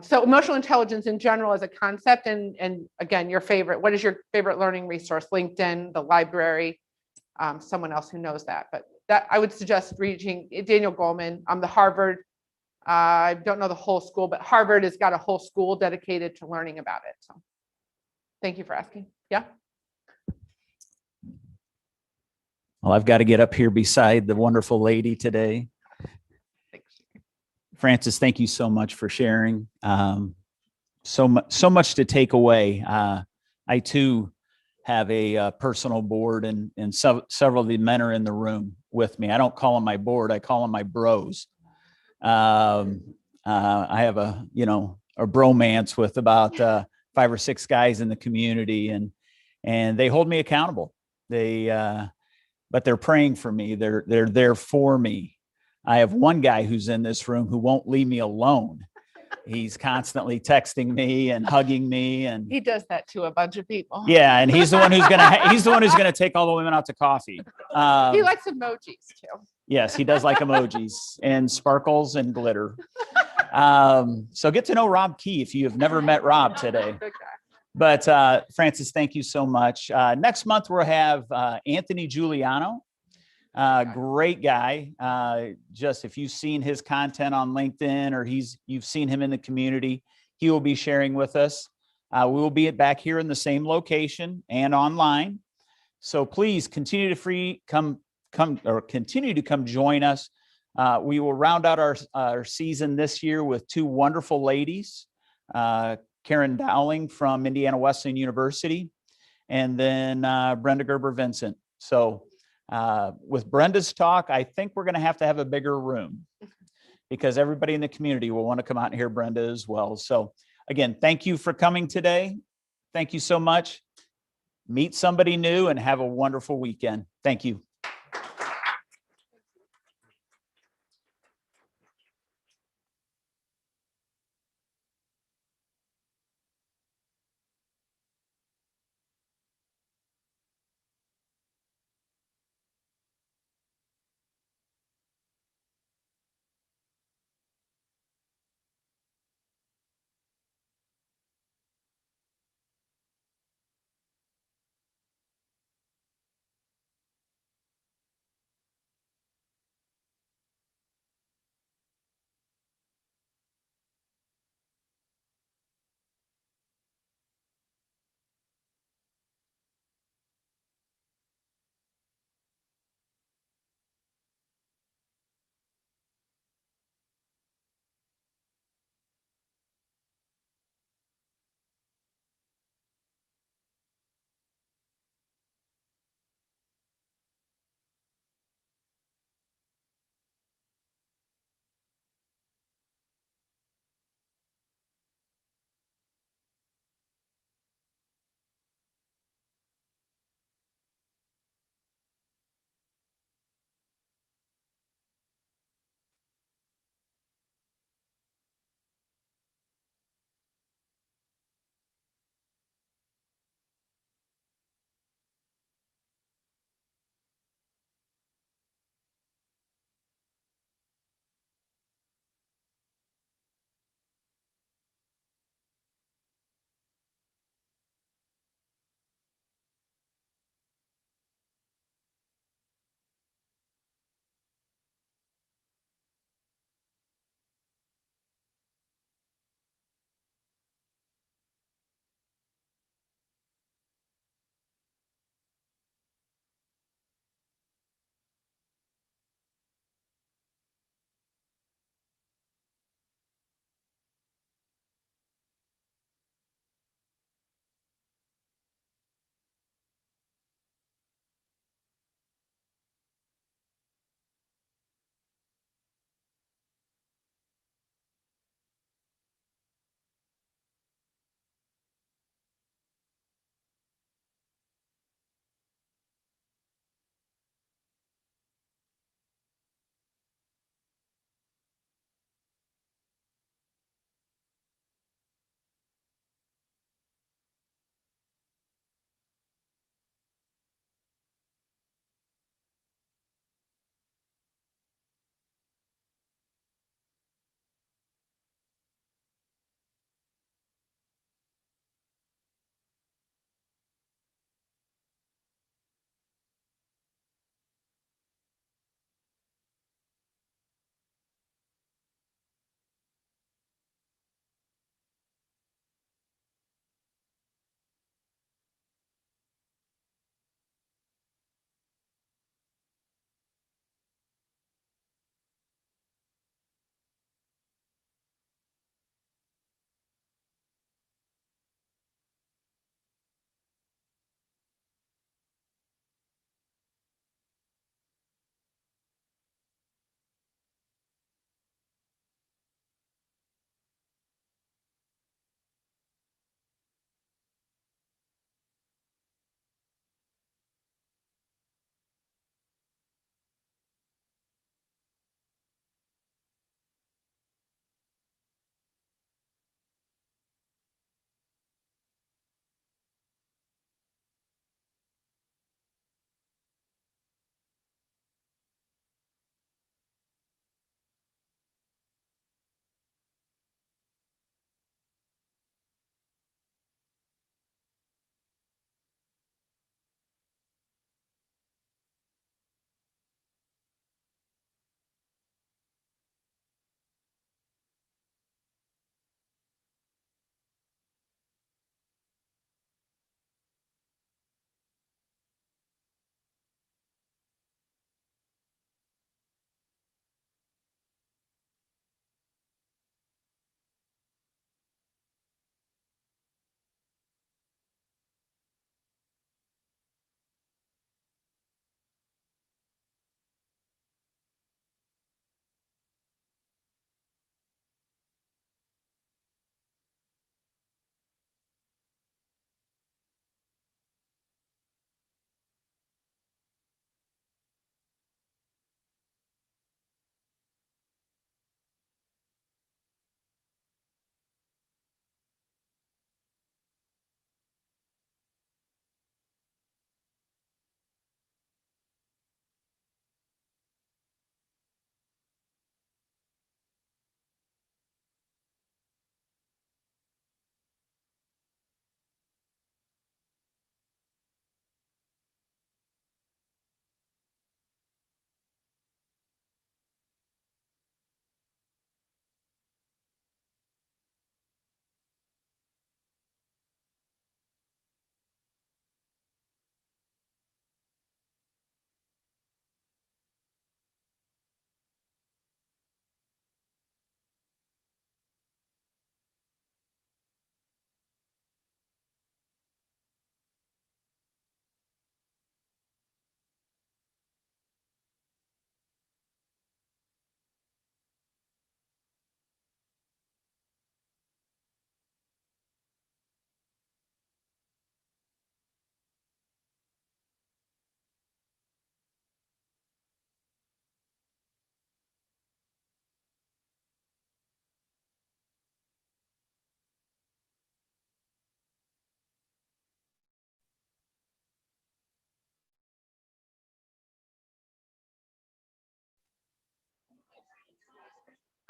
So emotional intelligence in general as a concept, and again, what is your favorite learning resource? LinkedIn, the library, someone else who knows that. But that I would suggest reading Daniel Goleman. The Harvard, I don't know the whole school, but Harvard has got a whole school dedicated to learning about it. So thank you for asking. Yeah. Well, I've got to get up here beside the wonderful lady today. Frances, thank you so much for sharing. So much to take away. I too have a personal board, and several of the men are in the room with me. I don't call them my board; I call them my bros. I have a bromance with about 5 or 6 guys in the community, and they hold me accountable. But they're praying for me. They're there for me. I have one guy who's in this room who won't leave me alone. He's constantly texting me and hugging me, and he does that to a bunch of people. Yeah, and he's the one who's gonna take all the women out to coffee. He likes emojis too. Yes, he does like emojis and sparkles and glitter. So get to know Rob Key if you have never met Rob today. But Frances, thank you so much. Next month we'll have Anthony Giuliano. Great guy. Just if you've seen his content on LinkedIn or you've seen him in the community, he will be sharing with us. We will be back here in the same location and online. So please continue to continue to come join us. We will round out our season this year with 2 wonderful ladies, Karen Dowling from Indiana Wesleyan University, and then Brenda Gerber Vincent. So with Brenda's talk, I think we're going to have a bigger room because everybody in the community will want to come out and hear Brenda as well. So again, thank you for coming today. Thank you so much. Meet somebody new and have a wonderful weekend. Thank you.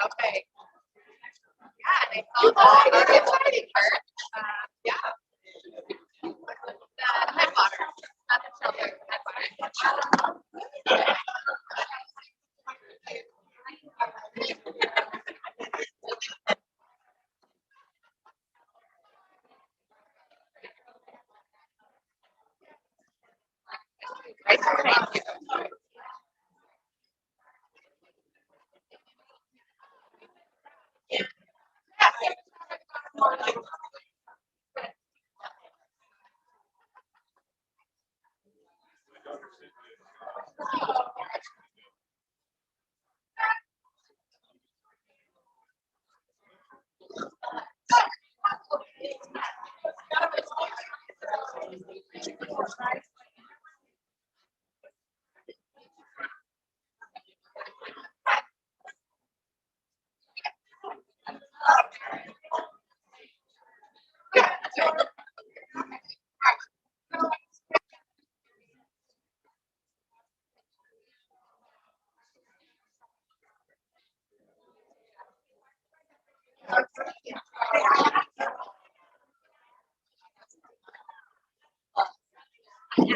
Okay. Yeah, they call that the exciting part. Yeah. The headwater, not the shelter, headwater. Thank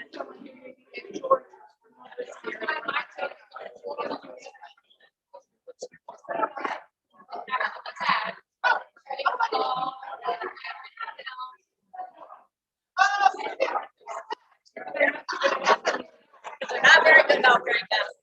you. Not very good, though, very fast.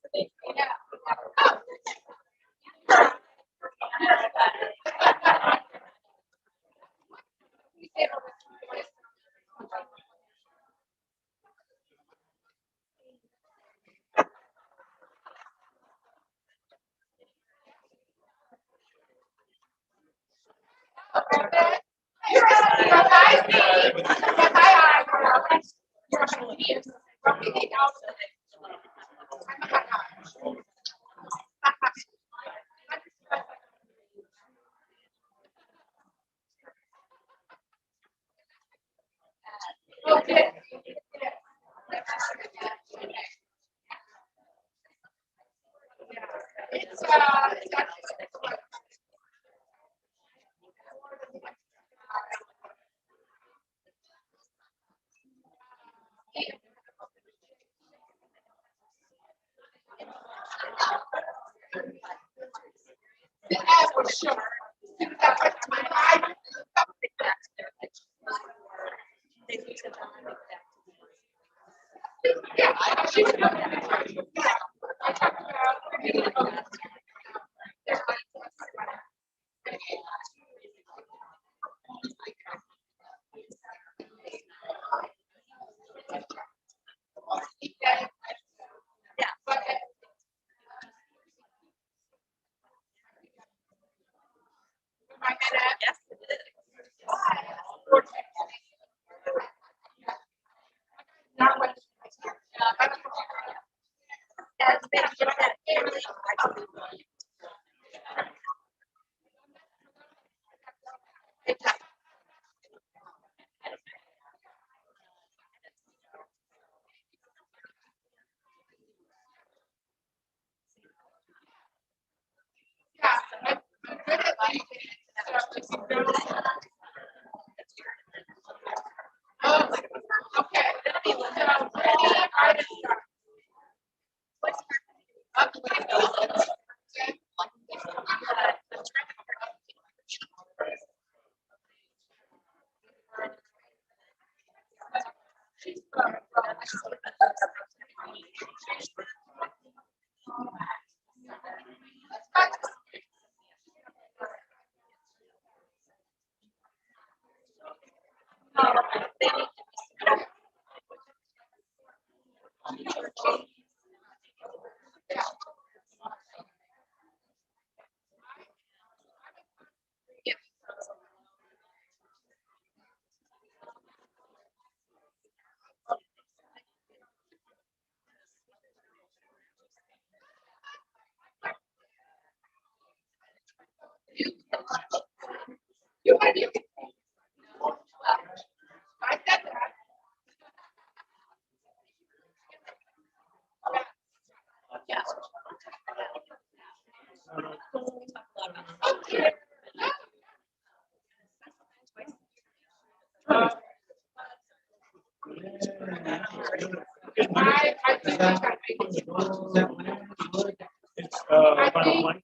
It's final blank.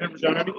Never done any.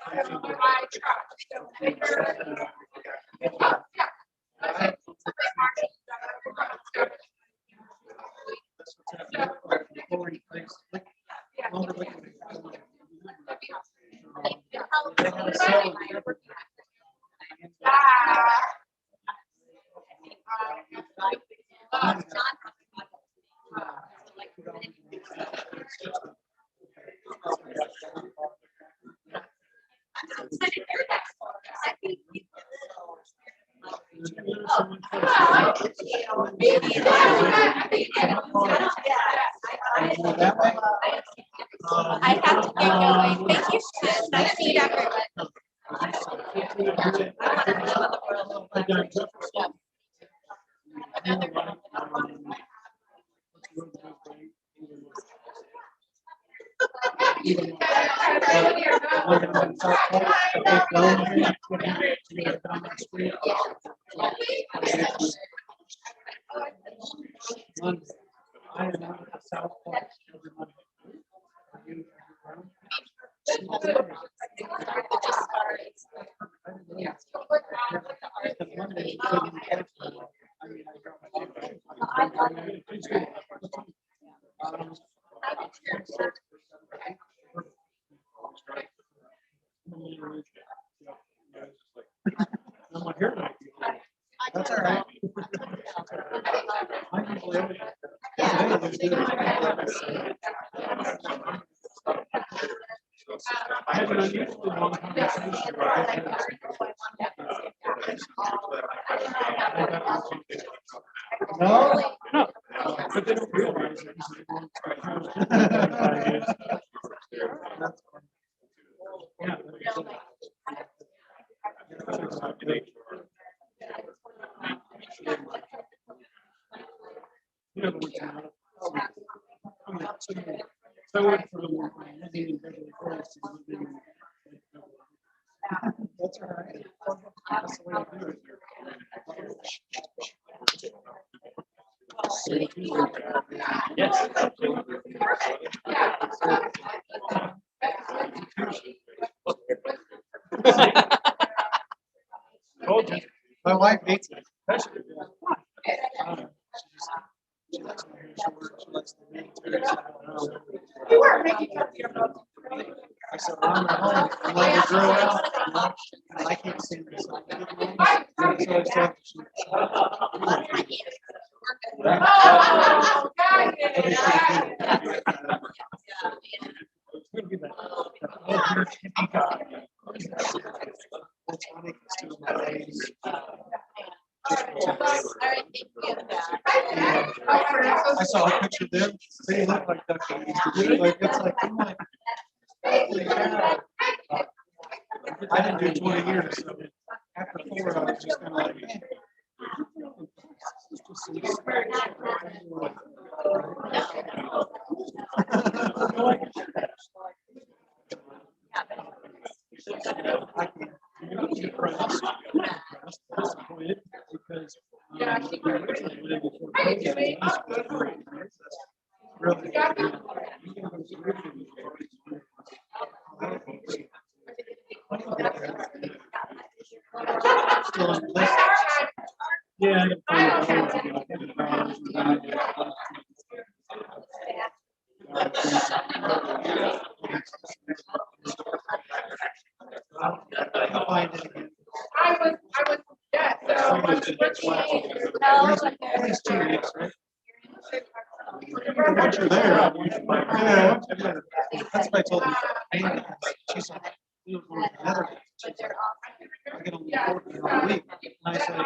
I have to get going. Thank you. Nice to meet everyone. That's all right. I had an unusually long conversation about it. No, no, but they don't realize it. Yeah. That's all right. That's the way to do it. Yes. My wife hates it. She likes my hair short. She likes the military. I said, well, I'm at home. I let her grow out. You know? I can't see this. So I said, I saw a picture of them. They look like ducks. Like it's like, I'm like, holy cow. I didn't do 20 years. So after 4, I was just kind of like, man. Yeah. At least 2 weeks, right? Once you're there, yeah, once you're there. That's what I told her. She's like, we were going to the Netherlands. I get only 40 a week. And I said,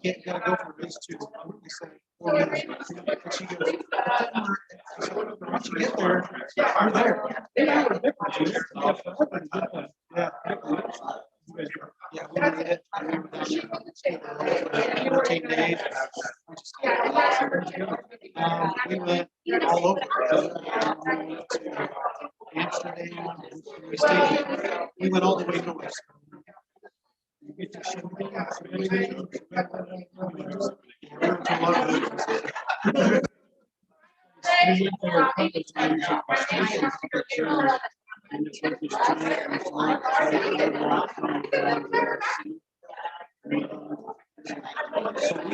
you gotta go for at least 2. I said, 4 minutes. And she goes, once you get there, you're there. Yeah. Yeah, we did it. I remember that. 14 days. We went all over. We went to Amsterdam. We went all the way north. You get to show me. So we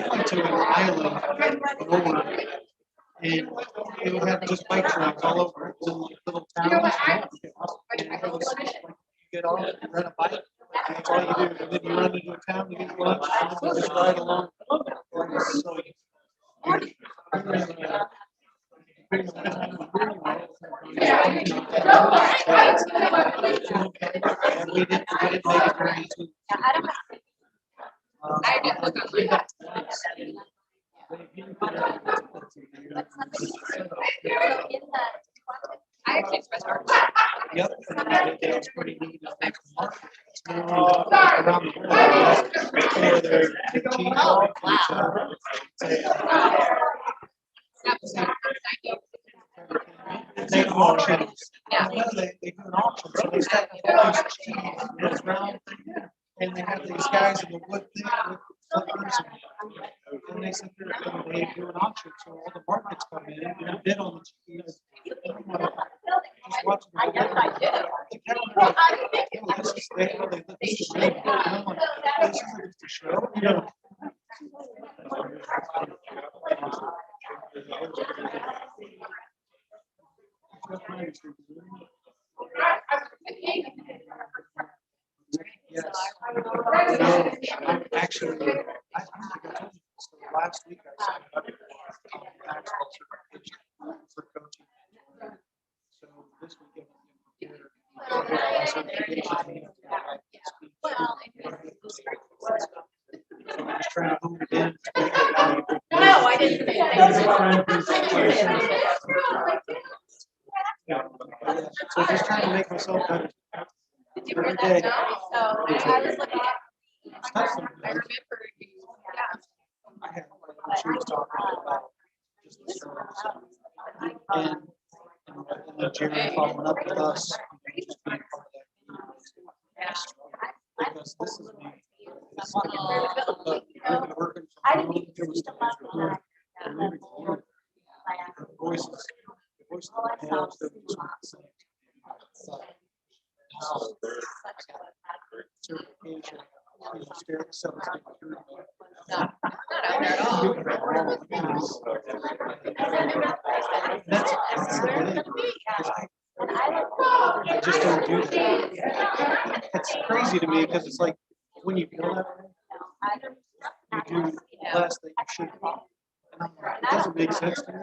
went to an island over, and it would have just bike trails all over it, little towns. And it was like you get off, you rent a bike, and that's all you do. And then you run into a town, you get lunch, and then you just ride along. It was so and we didn't make it very easy. Yep. It was pretty neat. Around the world, they're they do auctions. They do an auction. So they stack all these cheese in this round thing, and they have these guys in the wood thing with flippers, and they sit there and they do an auction. So all the markets come in and they bid on the cheese. Just watching the this is they I'm like, this isn't just a show, you know. Yes. I'm actually, I think I told you this, last week I signed up for coaching. So this weekend I'm just trying to hone it in. No, I didn't. So just trying to make myself better. Did you hear that? No. So I was looking at. I remember you. Yeah. I had she was talking about just the service and then Jerry following up with us, just being part of that. Because this is me. This is working from home. There was times where the voices of the past that we just want to say. Now, certification, Derek sells it. Not out there at all. I just don't do that. It's crazy to me because it's like when you feel that way, you do less than you should. And I'm like, it doesn't make sense to me.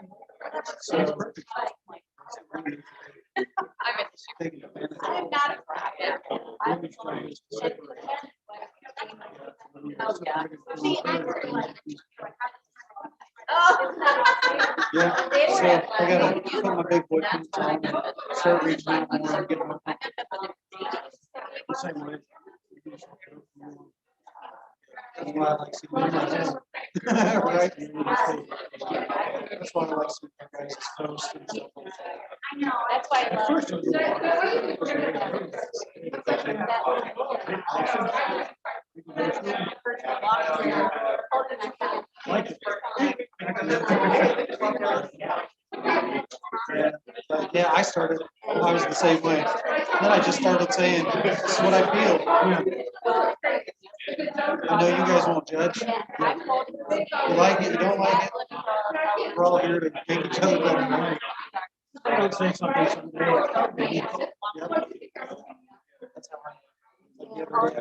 So it's perfect. I'm not a prophet. See, Yeah, so I gotta put my big boy pants on and start reaching out more and getting my. The same way. That's why I like seeing you guys. Right? That's why I like seeing you guys post and stuff like that. I know, that's why I love. First it like it. Yeah, I started, I was the same way. Then I just started saying, this is what I feel. I know you guys won't judge. You like it, you don't like it. We're all here to make each other better. I would say something someday. Yep. That's how the other day, I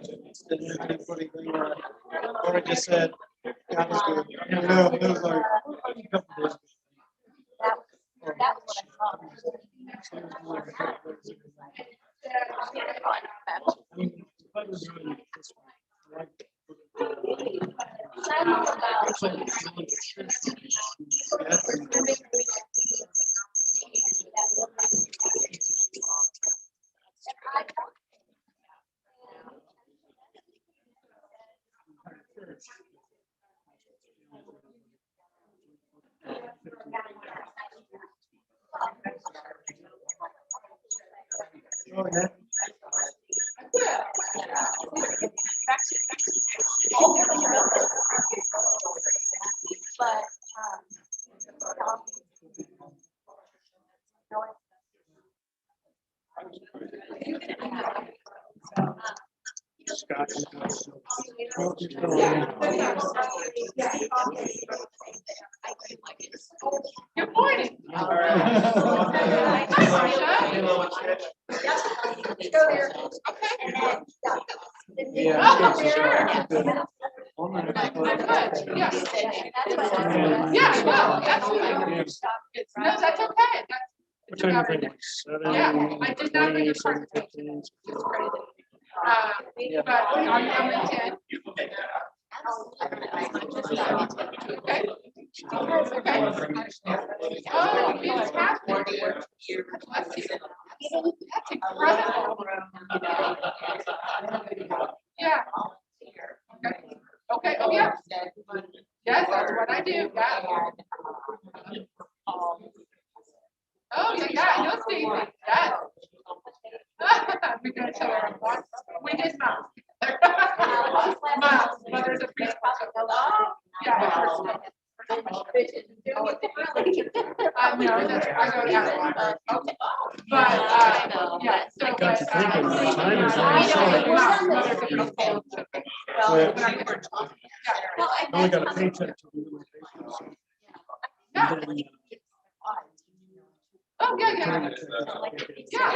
didn't have anybody there. What I just said, that was good. You know, it was like a couple days. Oh, yeah. Good morning. No, that's okay. Yeah, I did not bring a card. But I'm coming 10. Okay. Okay. Oh, fantastic. That's incredible. Yeah. Okay. Okay. Oh, yeah. Yes, that's what I do. Yeah. Oh, yeah, I know Stevie. Yeah. We're gonna tell her what we did not. Miles, mother's a preschool. Yeah. I know that's I go to Avalon. But yeah, so I only got a paycheck to do my oh, yeah, yeah. Yeah.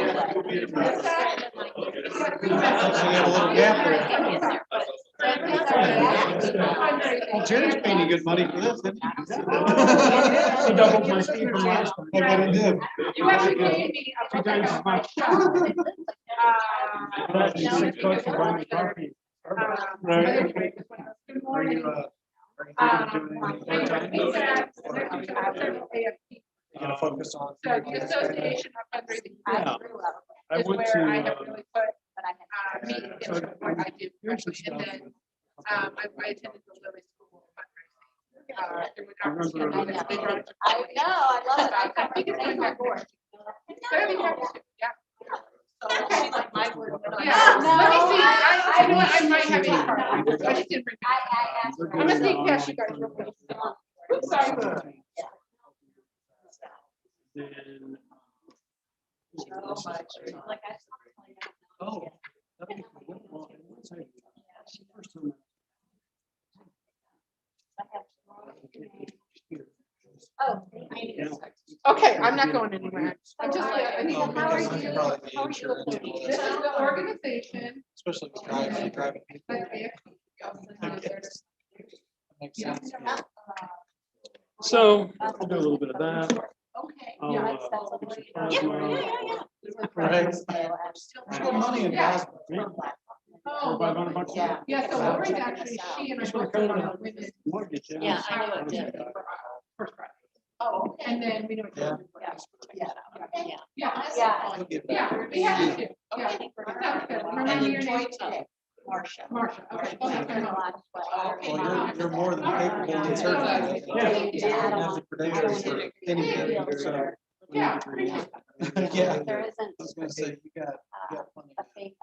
got a little gap there. Well, Jerry's paying you good money for this, didn't he? He doubled my fee from last time. I bet he did. You actually gave me a 2 times as much. $6 for buying a coffee. Right. Good morning. You gotta focus on. So the Association of Fundraising Yeah. I is went where I to, have really put meetings into what I do actually, and then I attended the Lilly School of Fundraising. Through an opportunity that's been run. I know, I love it. I think it's going back there. Fairly well, yeah. So she's like my word. Yeah, let me see. I know what I might have a card. I just didn't bring it. I'm gonna sneak past you guys real quick. Oops, sorry. Then. So much. Like I. Oh. That'd be cool. Well, first time Oh, I know. Okay, I'm not going anywhere. I'm just, I think, Oh, how are because you? probably the insurance and all that This is stuff. the organization. Especially with driving people. Like, Makes sense. So I'll do a little bit of that. okay. I'll, Yeah, do some Yeah, plasma. Right. There's good money in plasma. Oh, $500. yeah, so Lori's actually, she and I both work on women. Mortgage, yeah. Yeah, I know it did. First Friday. Oh, And then we know. Yeah. yeah. Yeah. Yeah. You'll get Yeah, back. we have to. Okay, Yeah. I think we're gonna. Sounds good. Remind And me your enjoy name. today, Marcia. Marcia, okay. Oh, that's my mom. Well, you're more than capable of surgery. Yeah. As a predictor for any so. Yeah. Yeah. There isn't I was gonna say, you got plenty. a fake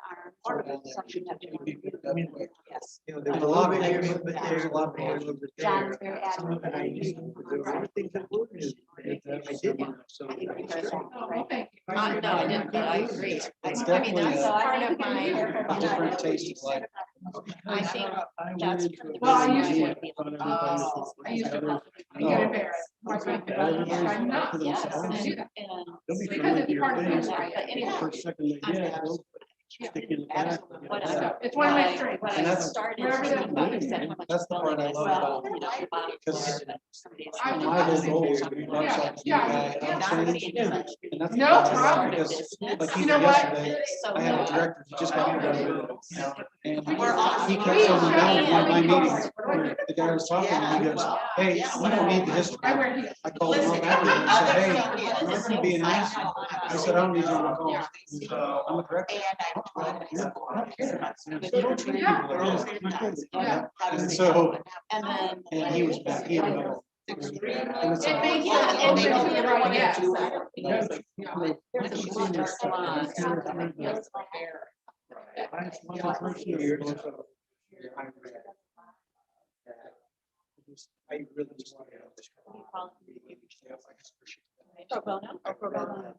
arm or something that You'd be we. good at it. Yes. You know, there's a lot of people, but there's a lot of people over there. John's very adamant that I use. I think that would be. So. Oh, well, thank you. No, I didn't, but I agree. It's I mean, definitely that's a part of my. a different taste of life. I think that's. Well, I used to. Oh, I used to. I get embarrassed. I'm not. Yes. I do that. And Because it's part of who I am. But anyway. First, second, they get, they'll stick in the back. Whatever. It's one of my strengths. When And I that's- started. wherever that thinking about is. it, how much That's the part I building love well, about you know, your body because part of somebody's- I- my whole goal is to be much like you guy. Not And seeing much. that's the No part I love problem. because like You you know said what? yesterday, I had a director, he just got here. And We're awesome. he kept saying down in my meetings, the guy was talking, and he goes, hey, you don't need the history. I wear heels. I called him up after and I said, hey, I'm not gonna be an ass. I said, I don't need you on the call. I'm a director. Yeah. And so, And then. and he was back, he would know. And it's It like, makes Yeah, sense. and It makes they- you right, yes. There's a salon, something that feels like I really just want to know this. pro bono or pro bono.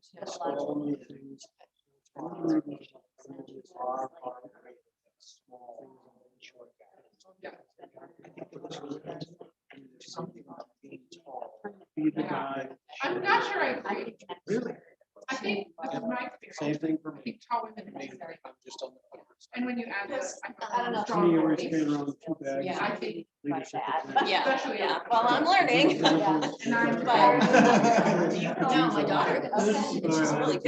Be the guy. I'm not sure I agree. Really? I think this is my experience. Same thing for I me. think tall women are necessary. I'm just on the. And when you add this, I don't know. Me always carrying around two bags. Yeah, I think. Leadership. Yeah, Especially- yeah. Well, I'm learning. Yeah. And I'm. But, no, my daughter, is really good.